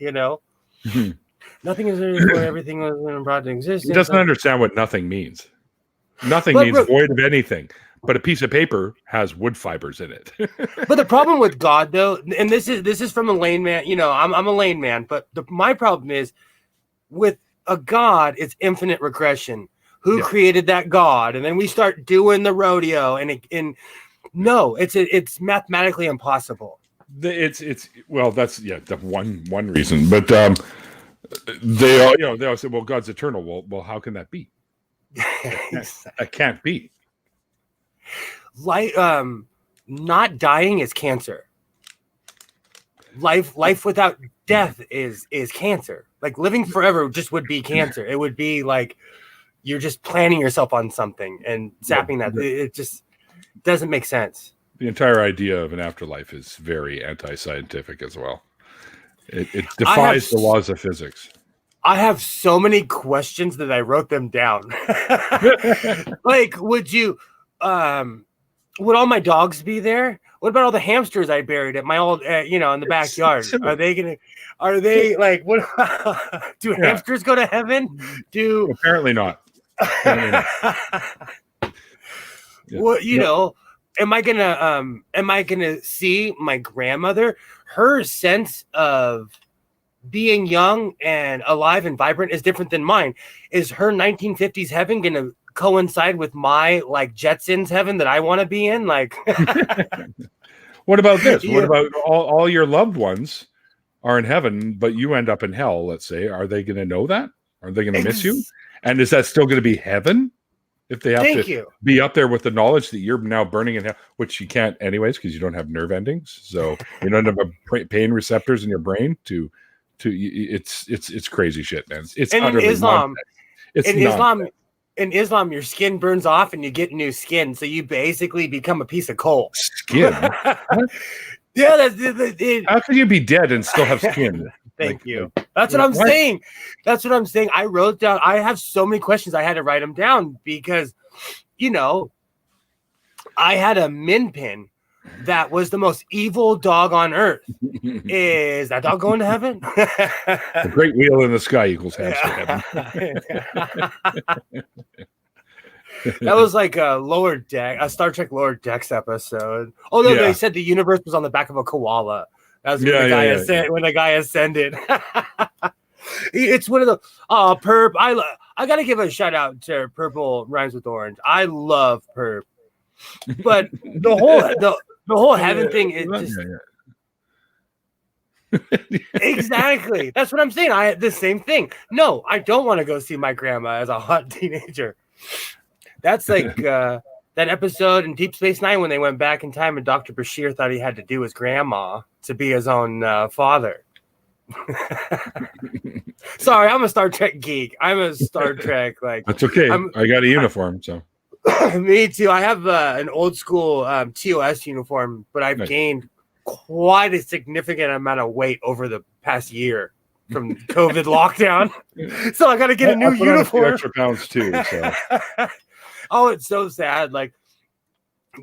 Nothing is before everything was brought to existence. He doesn't understand what nothing means. Nothing But, means bro- void of anything, but a piece of paper has wood fibers in it. But the problem with God, though, and this is from a lane man. You know, I'm a lane man, but my problem is with a God, it's infinite regression. Who created that God? And then we start doing the rodeo, and no, it's mathematically impossible. It's well, that's the one reason, but they all say, well, God's eternal. Well, how can that be? That can't be. Like not dying is cancer. Life without death is cancer. Like living forever just would be cancer. It would be like you're just planning yourself on something and zapping that. It just doesn't make sense. The entire idea of an afterlife is very anti-scientific as well. It defies the laws of physics. I have so many questions that I wrote them down. Like, would all my dogs be there? What about all the hamsters I buried at my old, in the backyard? Are they like, what? Do hamsters go to heaven? Apparently not. Well, am I gonna see my grandmother? Her sense of being young and alive and vibrant is different than mine. Is her 1950s heaven gonna coincide with my like Jetsons heaven that I want to be in? Like, what about this? What about all your loved ones are in heaven, but you end up in hell? Let's say, are they going to know that? Are they going to miss you? And is that still going to be heaven if they have to be up there with the knowledge that you're now burning in hell, which you can't anyways because you don't have nerve endings, so you don't have pain receptors in your brain to it's crazy shit, man. It's utterly Islam. It's In Islam, your skin burns off and you get new skin, so you basically become a piece of coal. Skin? Yeah, that's it. How can you be dead and still have skin? Thank you. That's what I'm saying. That's what I'm saying. I wrote down. I have so many questions. I had to write them down because, I had a min pin that was the most evil dog on earth. Is that dog going to heaven? The great wheel in the sky equals hamster heaven. That was like a Star Trek Lower Decks episode. Oh no, they said the universe was on the back of a koala. That's when the guy ascended. It's one of the Perp. I gotta give a shout out to Purple Rhymes with Orange. I love Perp, but the whole heaven thing is just exactly. That's what I'm saying. I had the same thing. No, I don't want to go see my grandma as a hot teenager. That's like that episode in Deep Space Nine when they went back in time and Dr. Bashir thought he had to do his grandma to be his own father. Sorry, I'm a Star Trek geek. I'm a Star Trek That's okay. I got a uniform, so. Me too. I have an old school TOS uniform, but I've gained quite a significant amount of weight over the past year from COVID lockdown. So I got to get a new uniform. On a few extra pounds too. So. Oh, it's so sad. Like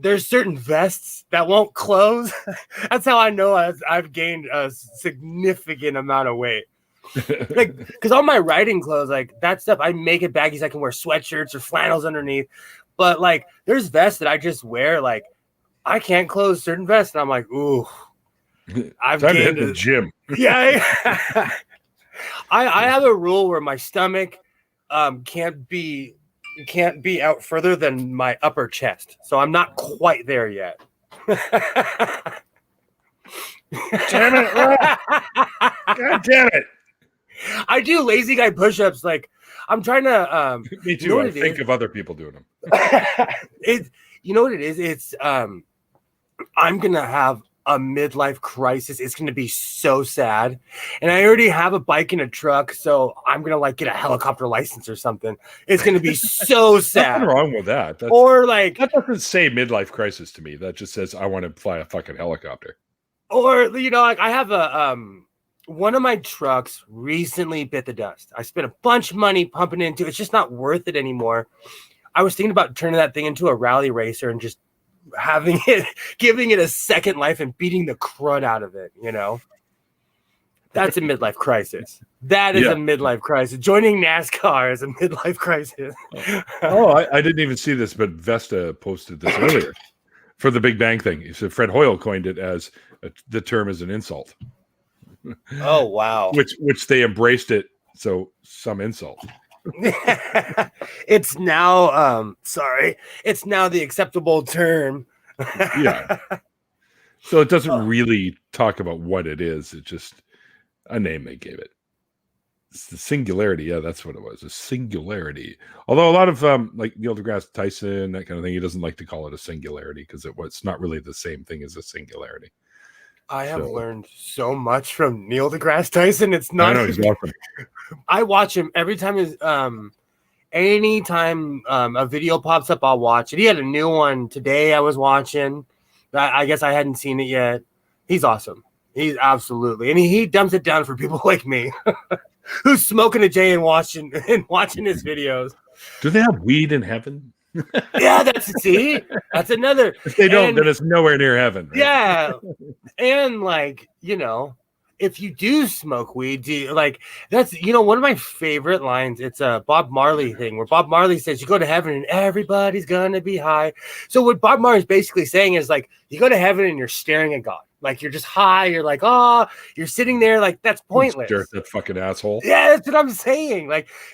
there's certain vests that won't close. That's how I know I've gained a significant amount of weight. Like, because all my writing clothes, like that stuff, I make it baggy so I can wear sweatshirts or flannels underneath. But like, there's vests that I just wear. Like, I can't close certain vests, and I'm like, ooh, I've time to hit the gym. Yeah, I have a rule where my stomach can't be out further than my upper chest. So I'm not quite there yet. Damn it, Rob. God damn it. I do lazy guy push-ups. Like I'm trying to me too. I think of other people doing them. You know what it is? It's I'm gonna have a midlife crisis. It's gonna be so sad. And I already have a bike and a truck, so I'm gonna like get a helicopter license or something. It's gonna be so sad. Nothing wrong with that. That doesn't say midlife crisis to me. That just says I want to fly a fucking helicopter. Or like I have a one of my trucks recently bit the dust. I spent a bunch of money pumping into it. It's just not worth it anymore. I was thinking about turning that thing into a rally racer and just giving it a second life and beating the crud out of it, That's a midlife crisis. That is a midlife crisis. Joining NASCAR is a midlife crisis. I didn't even see this, but Vesta posted this earlier for the Big Bang thing. He said Fred Hoyle coined it as the term as an insult. Oh, wow. Which they embraced it. So some insult. It's now, it's now the acceptable term. Yeah. So it doesn't really talk about what it is. It's just a name they gave it. It's the singularity. Yeah, that's what it was. A singularity. Although a lot of like Neil deGrasse Tyson, that kind of thing, he doesn't like to call it a singularity because it's not really the same thing as a singularity. I have learned so much from Neil deGrasse Tyson. It's not. I know, he's awesome. I watch him every time. Anytime a video pops up, I'll watch it. He had a new one today. I was watching. I guess I hadn't seen it yet. He's awesome. He's absolutely, and he dumps it down for people like me, who's smoking a J and watching his videos. Do they have weed in heaven? Yeah, that's another. If they don't, then it's nowhere near heaven. Right? Yeah, and if you do smoke weed, that's one of my favorite lines. It's a Bob Marley thing where Bob Marley says you go to heaven and everybody's gonna be high. So what Bob Marley is basically saying is you go to heaven and you're staring at God. You're just high. You're you're sitting there that's pointless. Stare at that fucking asshole. Yeah, that's what I'm saying.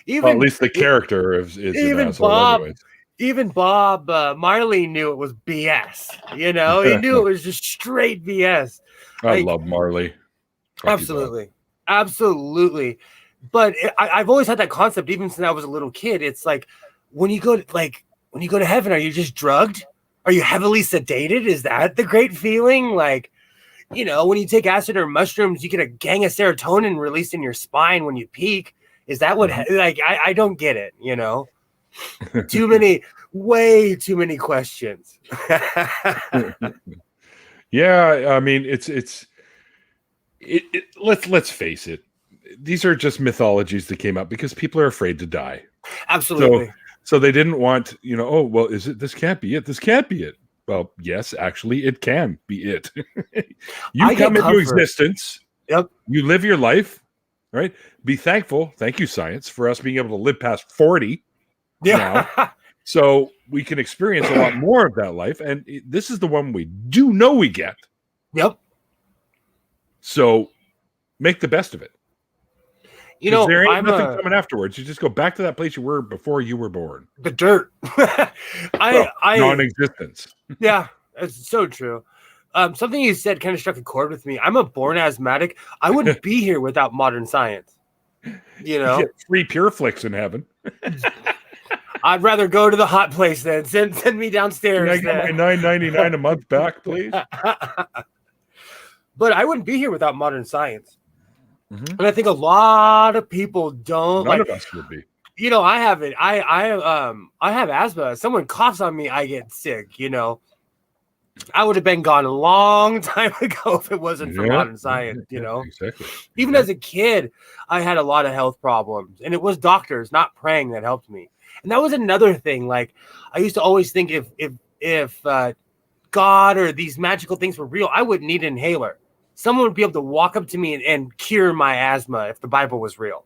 Even at least the character is even an asshole Bob. Anyways. Even Bob Marley knew it was BS. He knew it was just straight BS. I love Marley. Absolutely. But I've always had that concept, even since I was a little kid. It's when you go to heaven, are you just drugged? Are you heavily sedated? Is that the great feeling? When you take acid or mushrooms, you get a gang of serotonin released in your spine when you peak. Is that what? I don't get it. Way too many questions. Yeah, I mean, let's face it. These are just mythologies that came up because people are afraid to die. Absolutely. So they didn't want, this can't be it. This can't be it. Well, yes, actually, it can be it. You come into existence. Yep. You live your life, right? Be thankful. Thank you, science, for us being able to live past 40. Yeah. Now, so we can experience a lot more of that life. And this is the one we do know we get. Yep. So make the best of it. There ain't nothing coming afterwards. You just go back to that place you were before you were born. The dirt. Non-existence. Yeah, it's so true. Something you said kind of struck a chord with me. I'm a born asthmatic. I wouldn't be here without modern science. You get free Pure Flicks in heaven. I'd rather go to the hot place then. Send me downstairs. Can I get my $9.99 a month back, please? But I wouldn't be here without modern science. Mm-hmm. And I think a lot of people don't. None of us would be. I have it. I have asthma. Someone coughs on me, I get sick. I would have been gone a long time ago if it wasn't for modern science. Exactly. Even as a kid, I had a lot of health problems, and it was doctors not praying that helped me. And that was another thing. I used to always think if God or these magical things were real, I wouldn't need an inhaler. Someone would be able to walk up to me and cure my asthma if the Bible was real.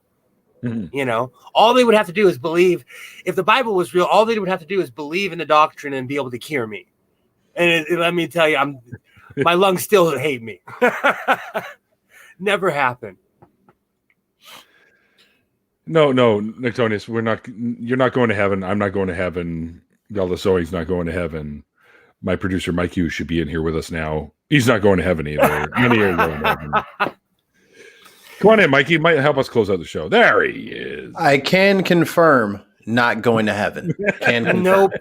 Mm-hmm. All they would have to do is believe. If the Bible was real, all they would have to do is believe in the doctrine and be able to cure me. And let me tell you, my lungs still hate me. Never happened. No, Nectonius, you're not going to heaven. I'm not going to heaven. Godless Sewing's not going to heaven. My producer, Mike Hughes, should be in here with us now. He's not going to heaven either. None of you are going to heaven. Come on in, Mikey. You might help us close out the show. There he is. I can confirm not going to heaven. Can confirm.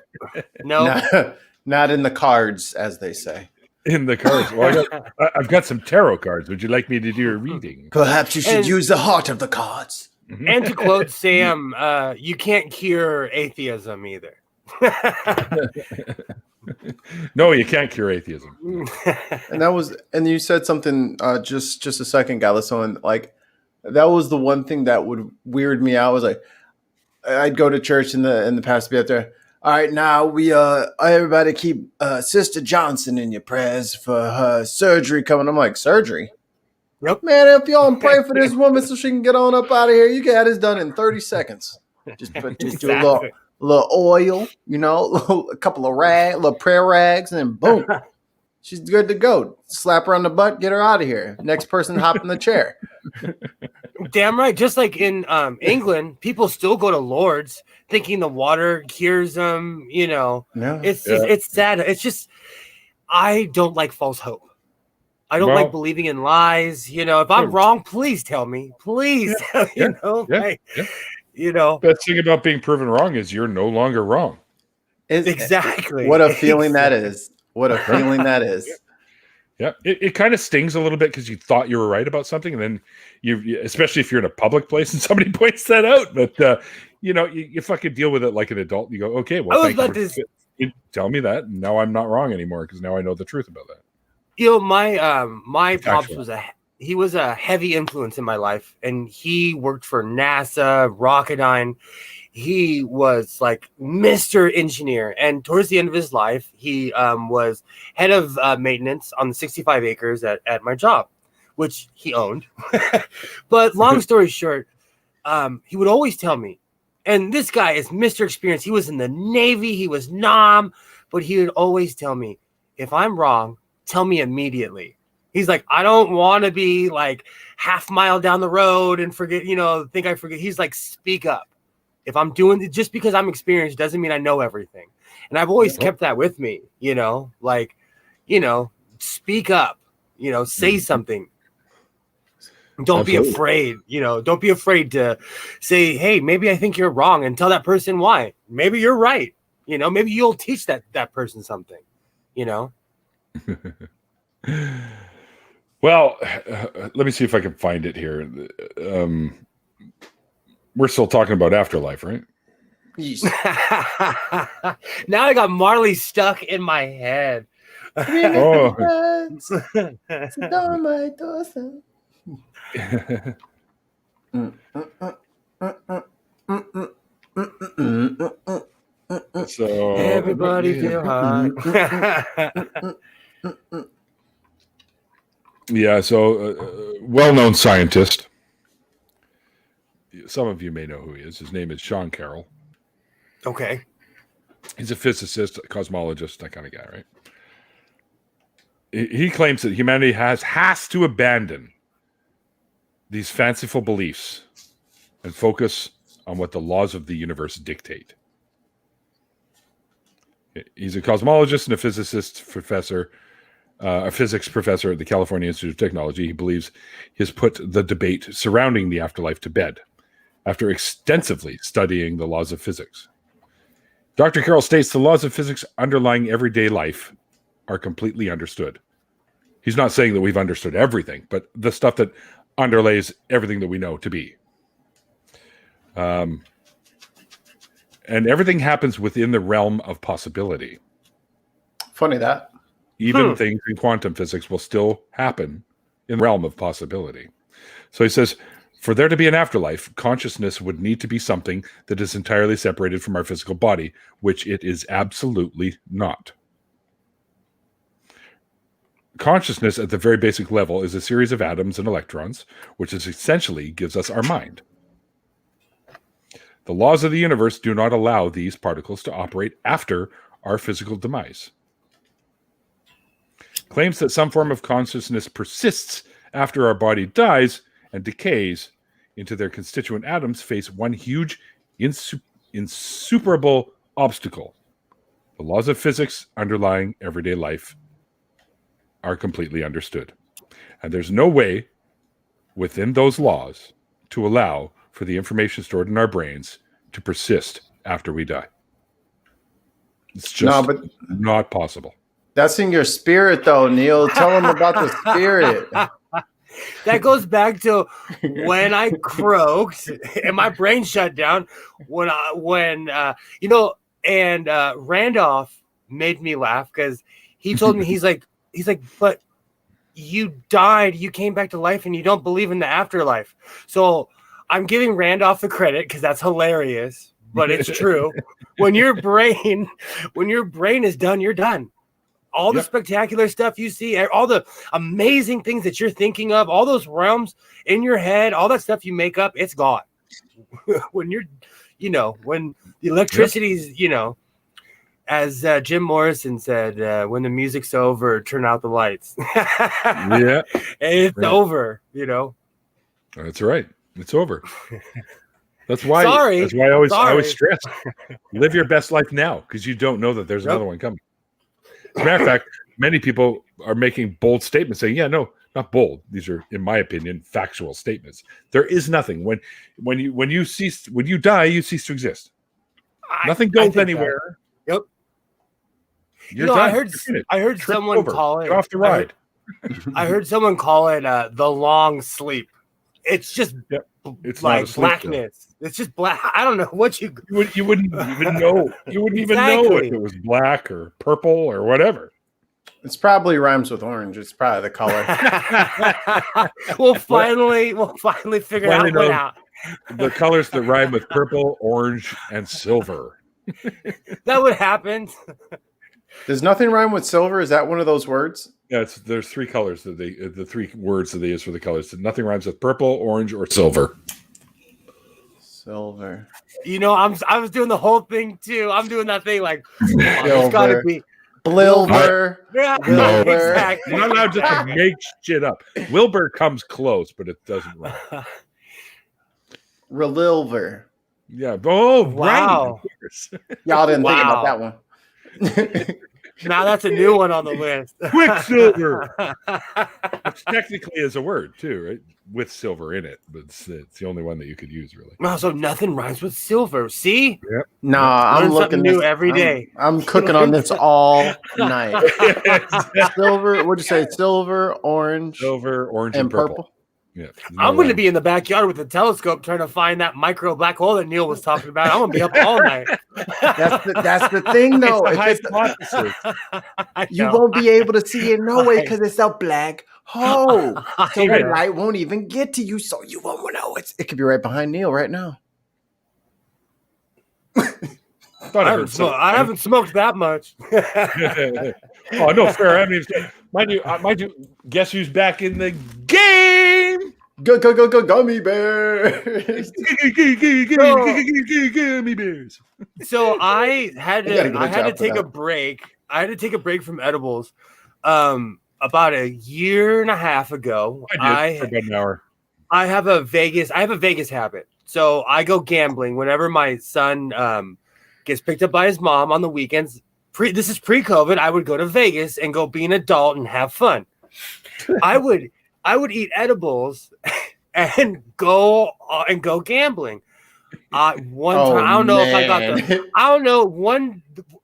Nope. Not in the cards, as they say. In the cards. Well, I've got some tarot cards. Would you like me to do a reading? Perhaps you should use the heart of the cards. Mm-hmm. And to quote Sam, you can't cure atheism either. No, you can't cure atheism. And you said something just a second, Godless Sewing, that was the one thing that would weird me out. Was I'd go to church and the pastor be up there. All right, now we everybody keep Sister Johnson in your prayers for her surgery coming. I'm like, surgery? Yep. Man, if y'all don't pray for this woman so she can get on up out of here, you can have this done in 30 seconds. Just do a little oil, a couple of little prayer rags, and then boom. She's good to go. Slap her on the butt, get her out of here. Next person hop in the chair. Damn right. Just like in England, people still go to Lourdes thinking the water cures them. It's sad. It's just, I don't like false hope. I don't like believing in lies. If I'm wrong, please tell me. Please. Best thing about being proven wrong is you're no longer wrong. Exactly. What a feeling that is. What a feeling that is. Yeah, it kind of stings a little bit because you thought you were right about something, and then you, especially if you're in a public place and somebody points that out. But you fucking deal with it like an adult. You go, okay, well, you tell me that, and now I'm not wrong anymore because now I know the truth about that. My pops was a heavy influence in my life, and he worked for NASA, Rocketdyne. He was like Mr. Engineer, and towards the end of his life, he was head of maintenance on the 65 acres at my job, which he owned. But long story short, he would always tell me, and this guy is Mr. Experience. He was in the Navy. He was Nam, but he would always tell me, if I'm wrong, tell me immediately. He's like, I don't want to be like half mile down the road and forget, think I forget. He's like, speak up. If I'm doing it, just because I'm experienced doesn't mean I know everything. And I've always kept that with me, speak up, say something. Don't be afraid, don't be afraid to say, hey, maybe I think you're wrong, and tell that person why. Maybe you're right. Maybe you'll teach that person something, Well, let me see if I can find it here. We're still talking about afterlife, right? Now I got Marley stuck in my head. So everybody feel hot. Yeah, so well-known scientist. Some of you may know who he is. His name is Sean Carroll. Okay. He's a physicist, a cosmologist, that kind of guy, right? He claims that humanity has to abandon these fanciful beliefs and focus on what the laws of the universe dictate. He's a cosmologist and a physics professor at the California Institute of Technology. He believes he has put the debate surrounding the afterlife to bed after extensively studying the laws of physics. Dr. Carroll states the laws of physics underlying everyday life are completely understood. He's not saying that we've understood everything, but the stuff that underlays everything that we know to be. And everything happens within the realm of possibility. Funny that. Even things in quantum physics will still happen in the realm of possibility. So he says, for there to be an afterlife, consciousness would need to be something that is entirely separated from our physical body, which it is absolutely not. Consciousness at the very basic level is a series of atoms and electrons, which is essentially gives us our mind. The laws of the universe do not allow these particles to operate after our physical demise. Claims that some form of consciousness persists after our body dies and decays into their constituent atoms face one huge, insuperable obstacle. The laws of physics underlying everyday life are completely understood. And there's no way within those laws to allow for the information stored in our brains to persist after we die. It's just not possible. That's in your spirit, though, Neil. Tell them about the spirit. That goes back to when I croaked and my brain shut down. Randolph made me laugh because he told me, he's like, but you died, you came back to life, and you don't believe in the afterlife. So I'm giving Randolph the credit because that's hilarious, but it's true. When your brain is done, you're done. all the spectacular stuff you see, all the amazing things that you're thinking of, all those realms in your head, all that stuff you make up, it's gone. When you're, when the electricity's, as Jim Morrison said, when the music's over, turn out the lights. It's over, That's right. It's over. That's why. Sorry. That's why I always stress: live your best life now, because you don't know that there's another one coming. As a matter of fact, many people are making bold statements, saying, "Yeah, no, not bold. These are, in my opinion, factual statements. There is nothing when you die, you cease to exist. Nothing goes anywhere. Yep. You're done. I heard someone call it off the ride. I heard someone call it the long sleep. It's just it's like blackness. It's just black. I don't know what you wouldn't even know. You wouldn't even know if it was black or purple or whatever. It's probably rhymes with orange. It's probably the color. we'll finally figure out what out. The colors that rhyme with purple, orange, and silver. That would happen. Does nothing rhyme with silver? Is that one of those words? Yeah, there's three colors that the three words that they use for the colors. Nothing rhymes with purple, orange, or silver. Silver. I was doing the whole thing too. I'm doing that thing like it's gotta be Blilber. No, exactly. You're not allowed just to make shit up. Wilbur comes close, but it doesn't rhyme. Relilver. Yeah. Oh, wow. Right. Y'all didn't think about that one. Now that's a new one on the list. Quicksilver. Which technically is a word too, right? With silver in it, but it's the only one that you could use, really. Wow, so nothing rhymes with silver. See? Yep. Nah, I'm looking new every day. I'm cooking on this all night. Silver. What'd you say? Silver, orange, and purple. Yeah. I'm going to be in the backyard with a telescope trying to find that micro black hole that Neil was talking about. I'm going to be up all night. That's the thing, though. You won't be able to see it no way because it's a black hole. So the light won't even get to you, so you won't know it. It could be right behind Neil right now. I haven't smoked that much. Oh, no fair. I mean, mind you, guess who's back in the game? Go, gummy bears. Gummy bears. So I had to take a break. I had to take a break from edibles. About a year and a half ago. I did for about an hour. I have a Vegas habit. So I go gambling whenever my son gets picked up by his mom on the weekends. This is pre-COVID. I would go to Vegas and go be an adult and have fun. I would eat edibles and go gambling. One time, I don't know if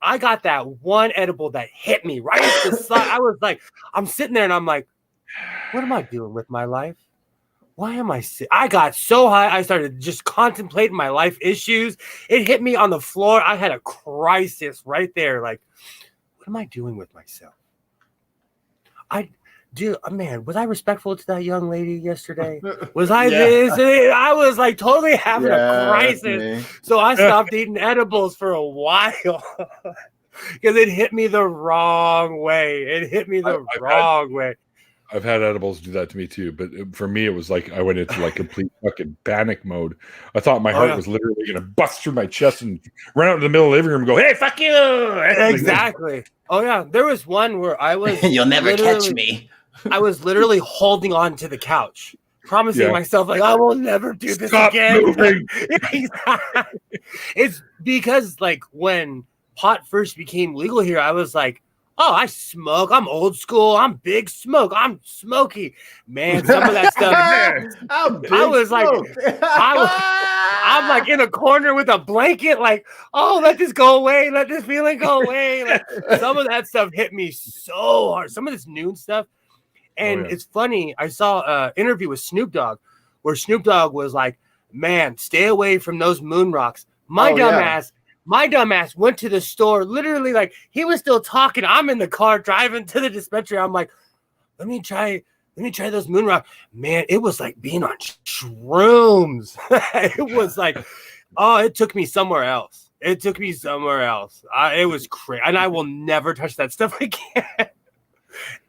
I got that one edible that hit me right at the side. I was like, I'm sitting there and I'm like, what am I doing with my life? Why am I I got so high, I started just contemplating my life issues. It hit me on the floor. I had a crisis right there. Like, what am I doing with myself? Man, was I respectful to that young lady yesterday? Was I this? I was like totally having a crisis. So I stopped eating edibles for a while because it hit me the wrong way. Way. I've had edibles do that to me too, but for me, it was like I went into like complete fucking panic mode. I thought my heart was literally going to bust through my chest and run out in the middle of the living room and go, "Hey, fuck you!" Exactly. Oh yeah, there was one where I was. You'll never catch me. I was literally holding on to the couch, promising myself like I will never do this again. Moving. It's because like when pot first became legal here, I was like, oh, I smoke. I'm old school. I'm big smoke. I'm smoky. Man, some of that stuff. I'm like in a corner with a blanket, like, oh, let this go away. Let this feeling go away. Like, some of that stuff hit me so hard. Some of this noon stuff. And it's funny. I saw an interview with Snoop Dogg where Snoop Dogg was like, man, stay away from those moon rocks. My dumbass went to the store, literally like he was still talking. I'm in the car driving to the dispensary. I'm like, let me try those moon rocks. Man, it was like being on shrooms. It was like, oh, it took me somewhere else. It took me somewhere else. It was crazy, and I will never touch that stuff again,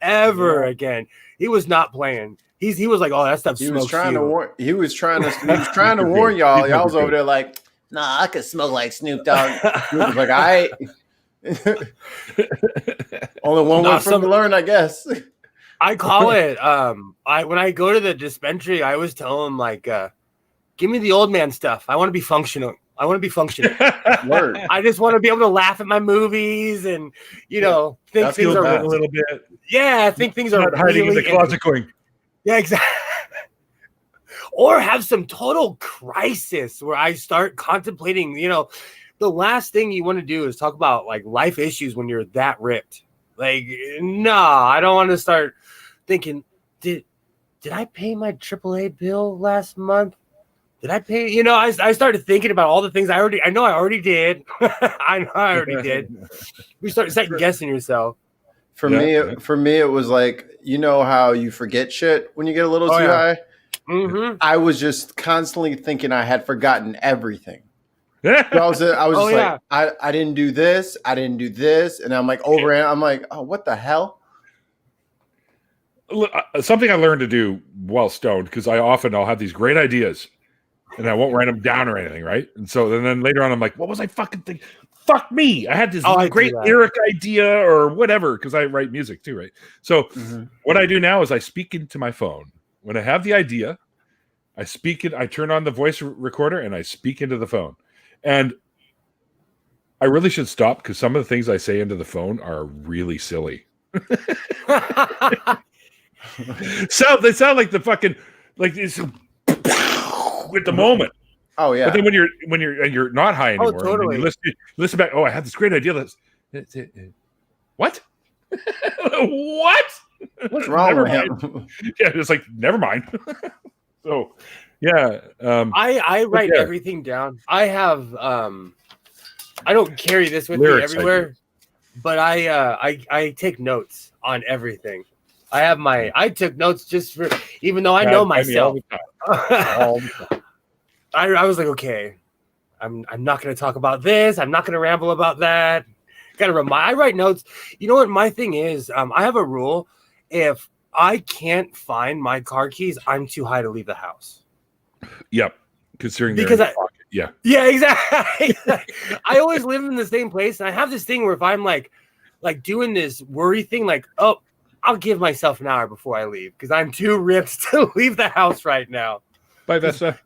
ever again. He was not playing. He was like, "Oh, that stuff." He was trying to warn. He was trying to warn Good. y'all. He's Y'all never was over good. there like, nah, I could smoke like Snoop Dogg. Snoop was like, all right. Only one way from to learn, I guess. I call it. When I go to the dispensary, I always tell them like, "Give me the old man stuff. I want to be functional. I want to be functioning. Word. I just want to be able to laugh at my movies and think That's things are a little bit. Yeah, I think things are Not hiding in the closet going. Yeah, exactly. Or have some total crisis where I start contemplating. The last thing you want to do is talk about like life issues when you're that ripped. Like, no, I don't want to start thinking, did I pay my AAA bill last month? Did I pay? I started thinking about all the things I know I already did. I know I already did. You start second guessing yourself. For me, it was like, you know how you forget shit when you get a little too high? Mm-hmm. I was just constantly thinking I had forgotten everything. So I was just like, I didn't do this, I didn't do this, and I'm like I'm like, oh, what the hell? Something I learned to do while stoned, because I'll have these great ideas, and I won't write them down or anything, right? And then later on, I'm like, what was I fucking thinking? Fuck me! I had this great lyric idea or whatever, because I write music too, right? So what I do now is I speak into my phone when I have the idea. I speak it. I turn on the voice recorder and I speak into the phone. And I really should stop because some of the things I say into the phone are really silly. They sound like the fucking like it's at the moment. Oh yeah. But then when you're not high anymore, totally. And you listen back. Oh, I had this great idea. What? What? What's wrong with him? Yeah, it's like never mind. So, yeah. I write everything down. I have I don't carry this with me everywhere, but I take notes on everything. I took notes just for, even though I know myself. All the time. I was like, okay, I'm not going to talk about this. I'm not going to ramble about that. I write notes. You know what my thing is? I have a rule. If I can't find my car keys, I'm too high to leave the house. Yep. Considering Yeah, exactly. I always live in the same place, and I have this thing where if I'm like doing this worry thing, like, oh, I'll give myself an hour before I leave because I'm too ripped to leave the house right now. Bye, Vesta.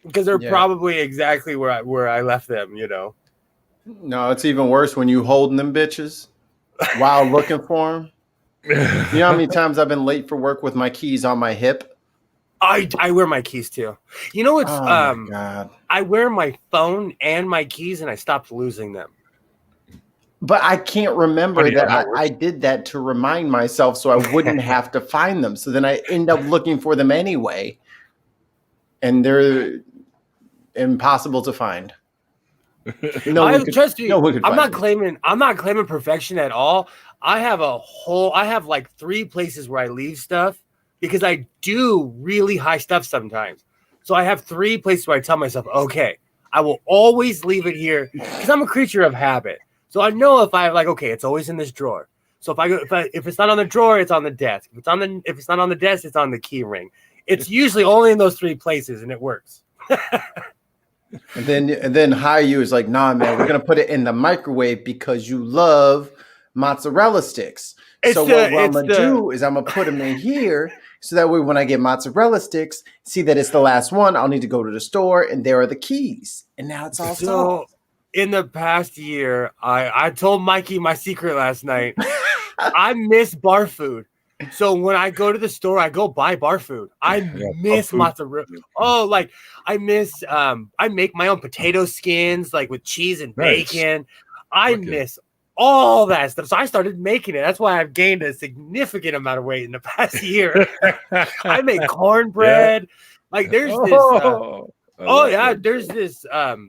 Because they're probably exactly where I left them, No, it's even worse when you holding them bitches while looking for them. You know how many times I've been late for work with my keys on my hip? I wear my keys too. You know, it's my God. I wear my phone and my keys, and I stopped losing them. But I can't remember that I did that to remind myself so I wouldn't have to find them. So then I end up looking for them anyway, and they're impossible to find. Trust me, I'm not claiming perfection at all. I have like 3 places where I leave stuff because I do really high stuff sometimes. So I have 3 places where I tell myself, okay, I will always leave it here because I'm a creature of habit. So I know if I like, okay, it's always in this drawer. So if it's not on the drawer, it's on the desk. If it's not on the desk, it's on the key ring. It's usually only in those 3 places, and it works. And then Hayu is like, nah, man, we're gonna put it in the microwave because you love mozzarella sticks. So what I'm gonna do is I'm gonna put them in here so that way when I get mozzarella sticks, see that it's the last one, I'll need to go to the store and there are the keys. And now it's all solved. In the past year, I told Mikey my secret last night. I miss bar food. So when I go to the store, I go buy bar food. I miss mozzarella. Oh, like I miss I make my own potato skins like with cheese and bacon. I miss all that stuff. So I started making it. That's why I've gained a significant amount of weight in the past year. I make cornbread. Like there's this there's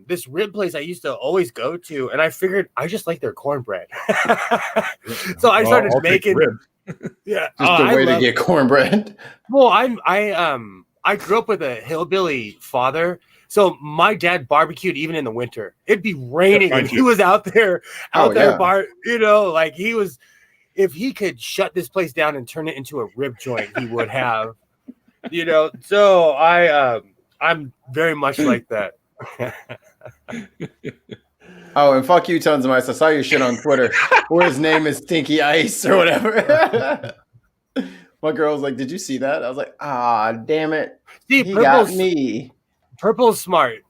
this rib place I used to always go to, and I figured I just like their cornbread. So I started making rib. Yeah, just a way to get cornbread. Well, I grew up with a hillbilly father, So my dad barbecued even in the winter. It'd be raining mine and he too. was out there yeah. like he was. If he could shut this place down and turn it into a rib joint, he would have. So I'm very much like that. Oh, and fuck you, Tons of Mice. I saw your shit on Twitter where his name is Stinky Ice or whatever. My girl was like, "Did you see that?" I was like, "Ah, damn it. See, He got me." Purple's smart.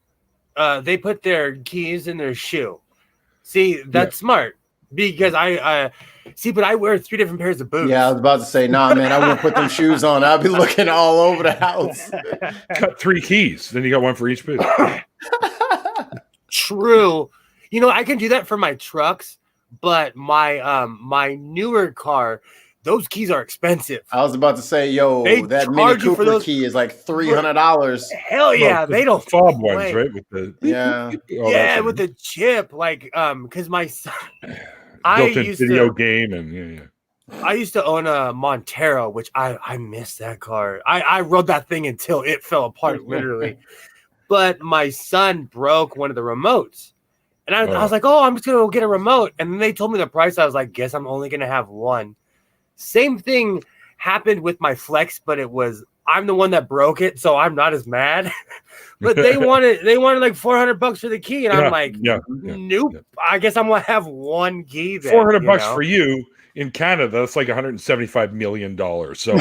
They put their keys in their shoe. See, that's smart because but I wear 3 different pairs of boots. Yeah, I was about to say, nah, man, I wouldn't put them shoes on. I'd be looking all over the house. Cut 3 keys. Then you got one for each boot. True. I can do that for my trucks, but my newer car, those keys are expensive. I was about to say, that Mini charge you for Cooper those- key is like $300. Hell yeah, they don't fob play. ones, right? With the with the chip, because my son, built-in video game and I used to own a Montero, which I miss that car. I rode that thing until it fell apart, literally. But my son broke one of the remotes. And I was like, I'm just going to go get a remote. And then they told me the price. I was like, guess I'm only going to have one. Same thing happened with my Flex, but I'm the one that broke it, so I'm not as mad. But they wanted like $400 for the key. And I'm like, nope. I guess I'm going to have one key then. $400 for you. In Canada, that's like $175 million. So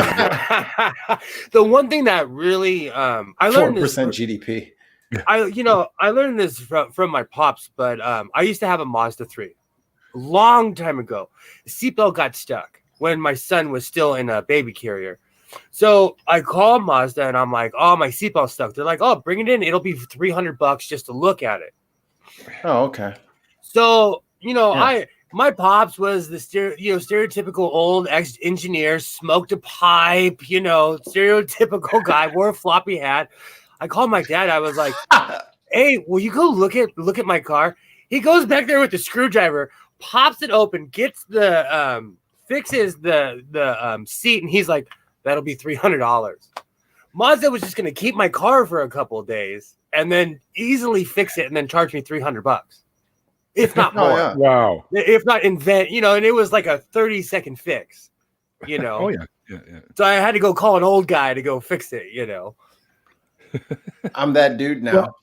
the one thing that really I learned 4% GDP. I learned this from my pops, but I used to have a Mazda 3 a long time ago. The seatbelt got stuck when my son was still in a baby carrier. So I called Mazda and I'm like, oh, my seatbelt's stuck. They're like, oh, bring it in. It'll be $300 just to look at it. Oh, okay. So, my pops was the stereotypical old ex-engineer, smoked a pipe, stereotypical guy, wore a floppy hat. I called my dad. I was like, hey, will you go look at my car? He goes back there with the screwdriver, pops it open, gets fixes the seat, and he's like, that'll be $300. Mazda was just going to keep my car for a couple of days and then easily fix it and then charge me $300. If not more. Yeah. Wow. If not invent, and it was like a 30-second fix, Oh, yeah. So I had to go call an old guy to go fix it, I'm that dude now.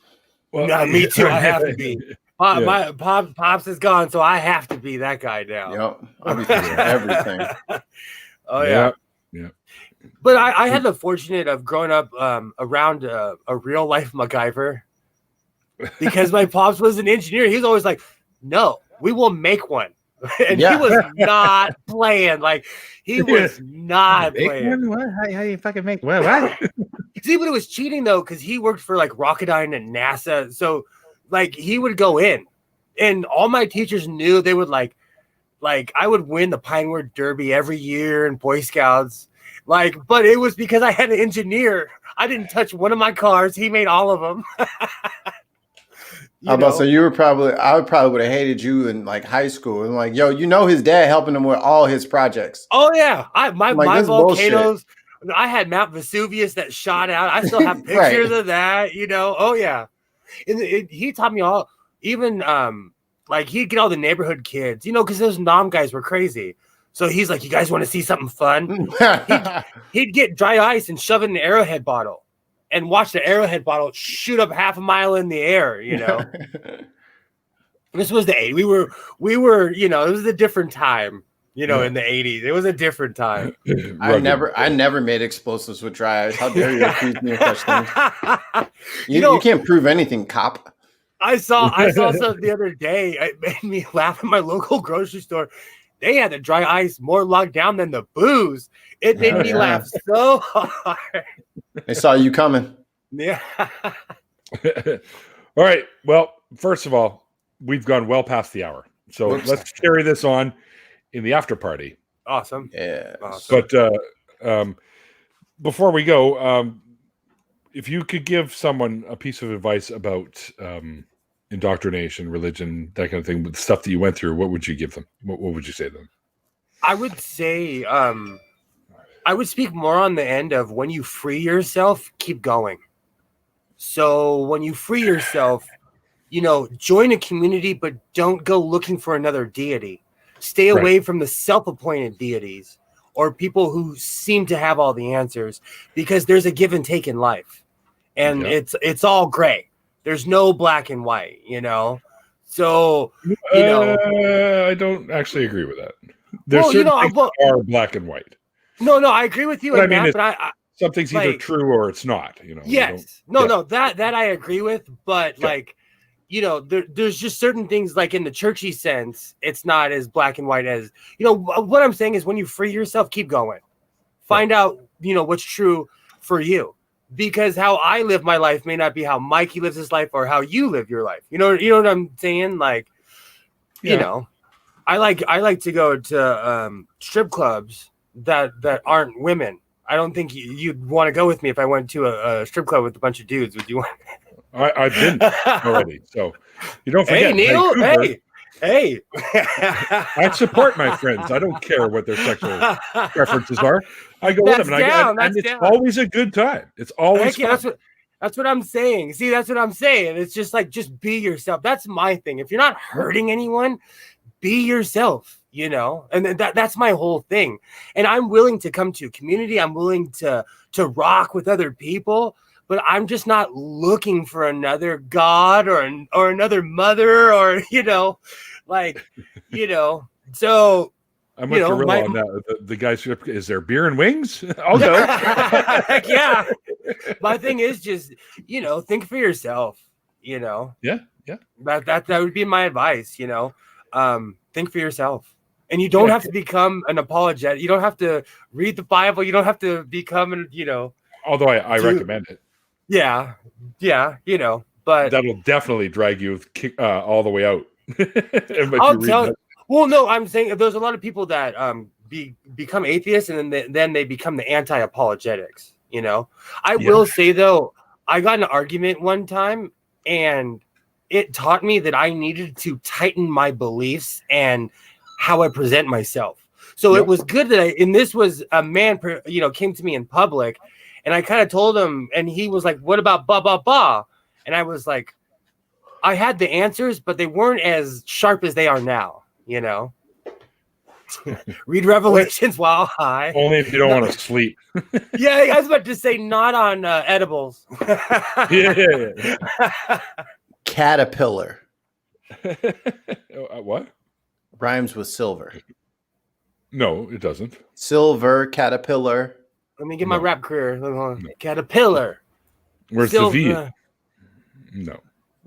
Well, me too. I have to be. My pops is gone, so I have to be that guy now. Yep. I'll be doing everything. Oh, yeah. Yeah. But I had the fortunate of growing up around a real life MacGyver because my pops was an engineer. He was always like, no, we will make one. And he was not playing. Like, he was not playing. What? How you fucking make what? See, but it was cheating, though, because he worked for, like, Rocketdyne and NASA. So, like, he would go in. And all my teachers knew they would, like I would win the Pinewood Derby every year in Boy Scouts. But it was because I had an engineer. I didn't touch one of my cars. He made all of them. So I probably would have hated you in like high school and like, yo, his dad helping him with all his projects. Oh yeah, my volcanoes. Bullshit. I had Mount Vesuvius that shot out. I still have pictures of that. Oh yeah, and he taught me all. Even he'd get all the neighborhood kids, because those nom guys were crazy. So he's like, you guys want to see something fun? He'd get dry ice and shove it in an Arrowhead bottle. And watch the Arrowhead bottle shoot up half a mile in the air, This was the 80s. We were, it was a different time, in the 80s. It was a different time. I never made explosives with dry ice. How dare you accuse me of such things? You can't prove anything, cop. I saw something the other day. It made me laugh at my local grocery store. They had the dry ice more locked down than the booze. It made me laugh so hard. They saw you coming. Yeah. All right. Well, first of all, we've gone well past the hour. So let's carry this on in the after party. Awesome. Yeah. Awesome. But before we go, if you could give someone a piece of advice about indoctrination, religion, that kind of thing, with the stuff that you went through, what would you give them? What would you say to them? I would say I would speak more on the end of when you free yourself, keep going. So when you free yourself, join a community, but don't go looking for another deity. Stay away from the self-appointed deities or people who seem to have all the answers, because there's a give and take in life, and it's all gray. There's no black and white, So, I don't actually agree with that. There's certain things that are black and white. No, I agree with you on that, but something's either true or it's not. Yes, that I agree with, but there's just certain things, like in the churchy sense, it's not as black and white as, what I'm saying is, when you free yourself, keep going. Find out, what's true for you, because how I live my life may not be how Mikey lives his life or how you live your life. You know what I'm saying? Like, I like to go to strip clubs that aren't women. I don't think you'd want to go with me if I went to a strip club with a bunch of dudes. Would you want? I've been already, so you don't forget. Hey, Neil. Hey. I support my friends. I don't care what their sexual preferences are. I go with them, and it's always a good time. It's always fun. That's what I'm saying. See, that's what I'm saying. It's just like, just be yourself. That's my thing. If you're not hurting anyone, be yourself. And that's my whole thing. And I'm willing to come to a community. I'm willing to rock with other people, but I'm just not looking for another God or another mother or, so. I'm with Gorilla on that. The guy's, is there beer and wings? I'll go. Yeah. My thing is just, think for yourself, Yeah. That would be my advice, think for yourself. And you don't have to become an apologist. You don't have to read the Bible. You don't have to become, Although I recommend it. Yeah, but that'll definitely drag you all the way out. Well, no, I'm saying there's a lot of people that become atheists, and then they become the anti-apologetics. I will say, though, I got in an argument one time, and it taught me that I needed to tighten my beliefs and how I present myself. So it was good that and this was a man, came to me in public, and I kind of told him, and he was like, "What about blah, blah, blah?" And I was like, I had the answers, but they weren't as sharp as they are now, Read Revelations while high. Only if you don't want to sleep. Yeah, I was about to say, not on edibles. Yeah. Caterpillar. What? Rhymes with silver. No, it doesn't. Silver, caterpillar. Let me get my rap career. Caterpillar. Where's the V? No.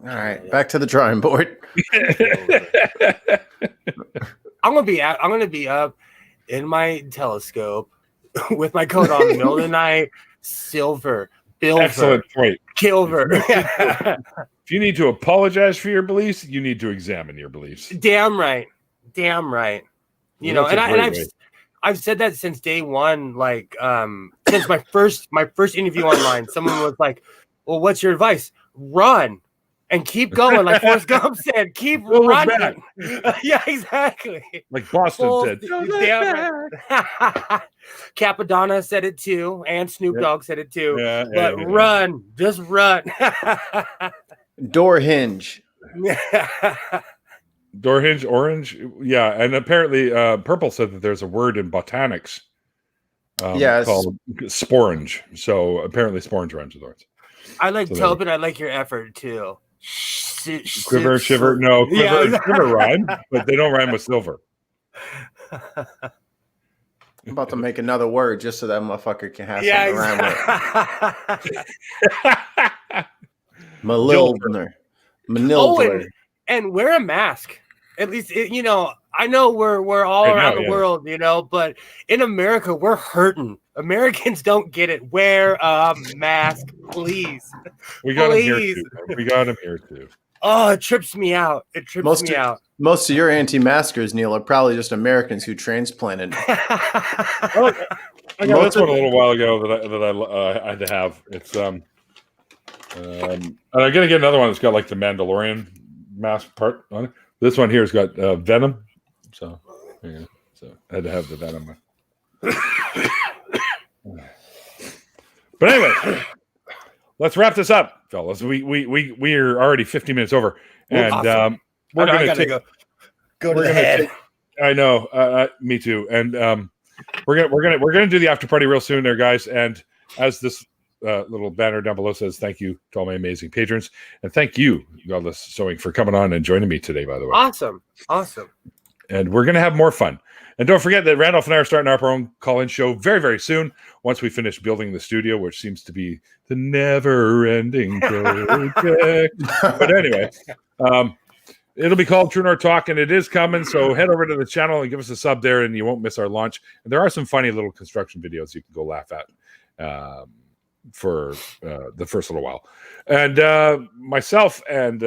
All right, back to the drawing board. I'm gonna be up in my telescope with my coat on in the middle of the night. Silver, bilver, excellent point. Kilver. If you need to apologize for your beliefs, you need to examine your beliefs. Damn right. I've said that since day one. Like, since my first interview online, someone was like, "Well, what's your advice? Run and keep going." Like Forrest Gump said, "Keep running." Yeah, exactly. Like Boston said. Damn right. Capadonna said it too, and Snoop Dogg said it too. But run, just run. Door hinge. Door hinge, orange. Yeah, and apparently Purple said that there's a word in botanics called sporange. So apparently sporange rhymes with orange. I like Tobin. I like your effort too. Quiver, shiver. No, quiver and shiver rhyme, but they don't rhyme with silver. I'm about to make another word just so that motherfucker can have something around with. Manildner. And wear a mask. At least, I know we're all around the world, but in America, we're hurting. Americans don't get it. Wear a mask, please. We got him here too. Oh, it trips me out. Most of your anti-maskers, Neil, are probably just Americans who transplanted. I got this one a little while ago that I had to have. It's and I'm gonna get another one that's got like the Mandalorian mask part on it. This one here has got venom, so I had to have the venom. But anyway, let's wrap this up, fellas. We are already 50 minutes over, and Awesome. we're I gonna gotta take. go to we're the gonna head. take- I know, me too. And we're gonna do the after party real soon, there, guys. And as this little banner down below says, thank you to all my amazing patrons, and thank you, Godless Sewing, for coming on and joining me today. By the way, Awesome. and we're gonna have more fun. And don't forget that Randolph and I are starting our own call-in show very, very soon. Once we finish building the studio, which seems to be the never-ending project. But anyway. It'll be called True North Talk, and it is coming. So head over to the channel and give us a sub there, and you won't miss our launch. And there are some funny little construction videos you can go laugh at for the first little while. And myself and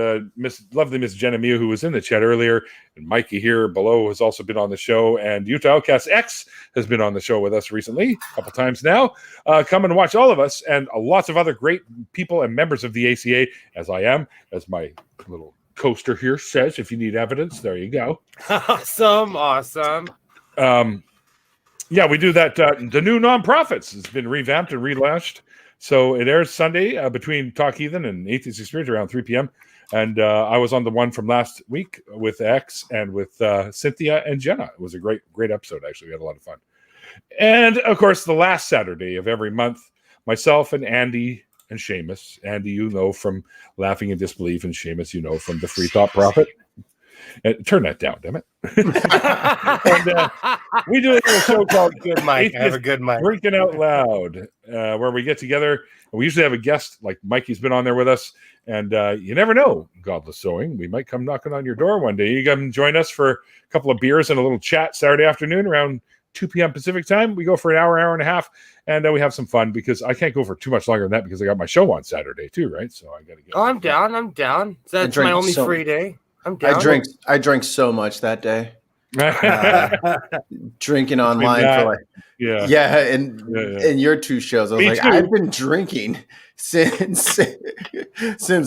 lovely Miss Jenna Mew, who was in the chat earlier, and Mikey here below has also been on the show, and Utah Outcast X has been on the show with us recently, a couple times now. Come and watch all of us and lots of other great people and members of the ACA, as my little coaster here says. If you need evidence, there you go. Awesome. Yeah, we do that. The new nonprofits has been revamped and relaunched, so it airs Sunday between Talk Heathen and Atheist Experience around 3 p.m. And I was on the one from last week with X and with Cynthia and Jenna. It was a great episode. Actually, we had a lot of fun. And of course, the last Saturday of every month, myself and Andy and Seamus. Andy, you know, from Laughing in Disbelief, and Seamus, you know, from The Free Thought Prophet. And turn that down, damn it. And we do a little show called Good mic. Have a good mic. Drinking Out Loud, where we get together. And we usually have a guest, like Mikey's been on there with us. And you never know, Godless Sewing. We might come knocking on your door one day. You come join us for a couple of beers and a little chat Saturday afternoon around 2 p.m. Pacific time. We go for an hour and a half, and we have some fun because I can't go for too much longer than that because I got my show on Saturday too, right? So I got to get. Oh, I'm down. That's my only free day. I'm down. I drank so much that day. Drinking online for like and your two shows. I was like, I've been drinking since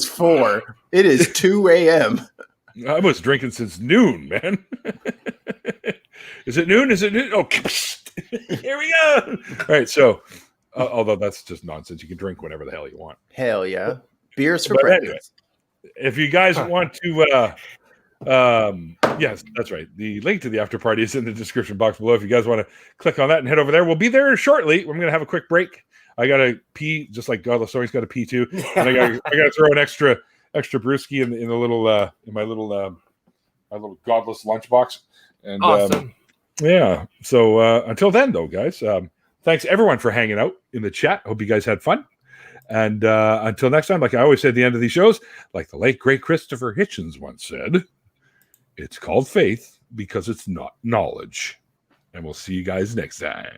4. It is 2 a.m. I was drinking since noon, man. Is it noon? Oh, here we go. All right, so although that's just nonsense, you can drink whenever the hell you want. Hell yeah, beers for but breakfast. Anyway, if you guys want to, yes, that's right. The link to the after party is in the description box below. If you guys want to click on that and head over there, we'll be there shortly. We're going to have a quick break. I got to pee, just like Godless Sewing's got to pee too, and I got to throw an extra brewski in the little in my little Godless lunchbox. And awesome. Yeah. So until then, though, guys, thanks everyone for hanging out in the chat. Hope you guys had fun. And until next time, like I always say at the end of these shows, like the late great Christopher Hitchens once said, it's called faith because it's not knowledge. And we'll see you guys next time.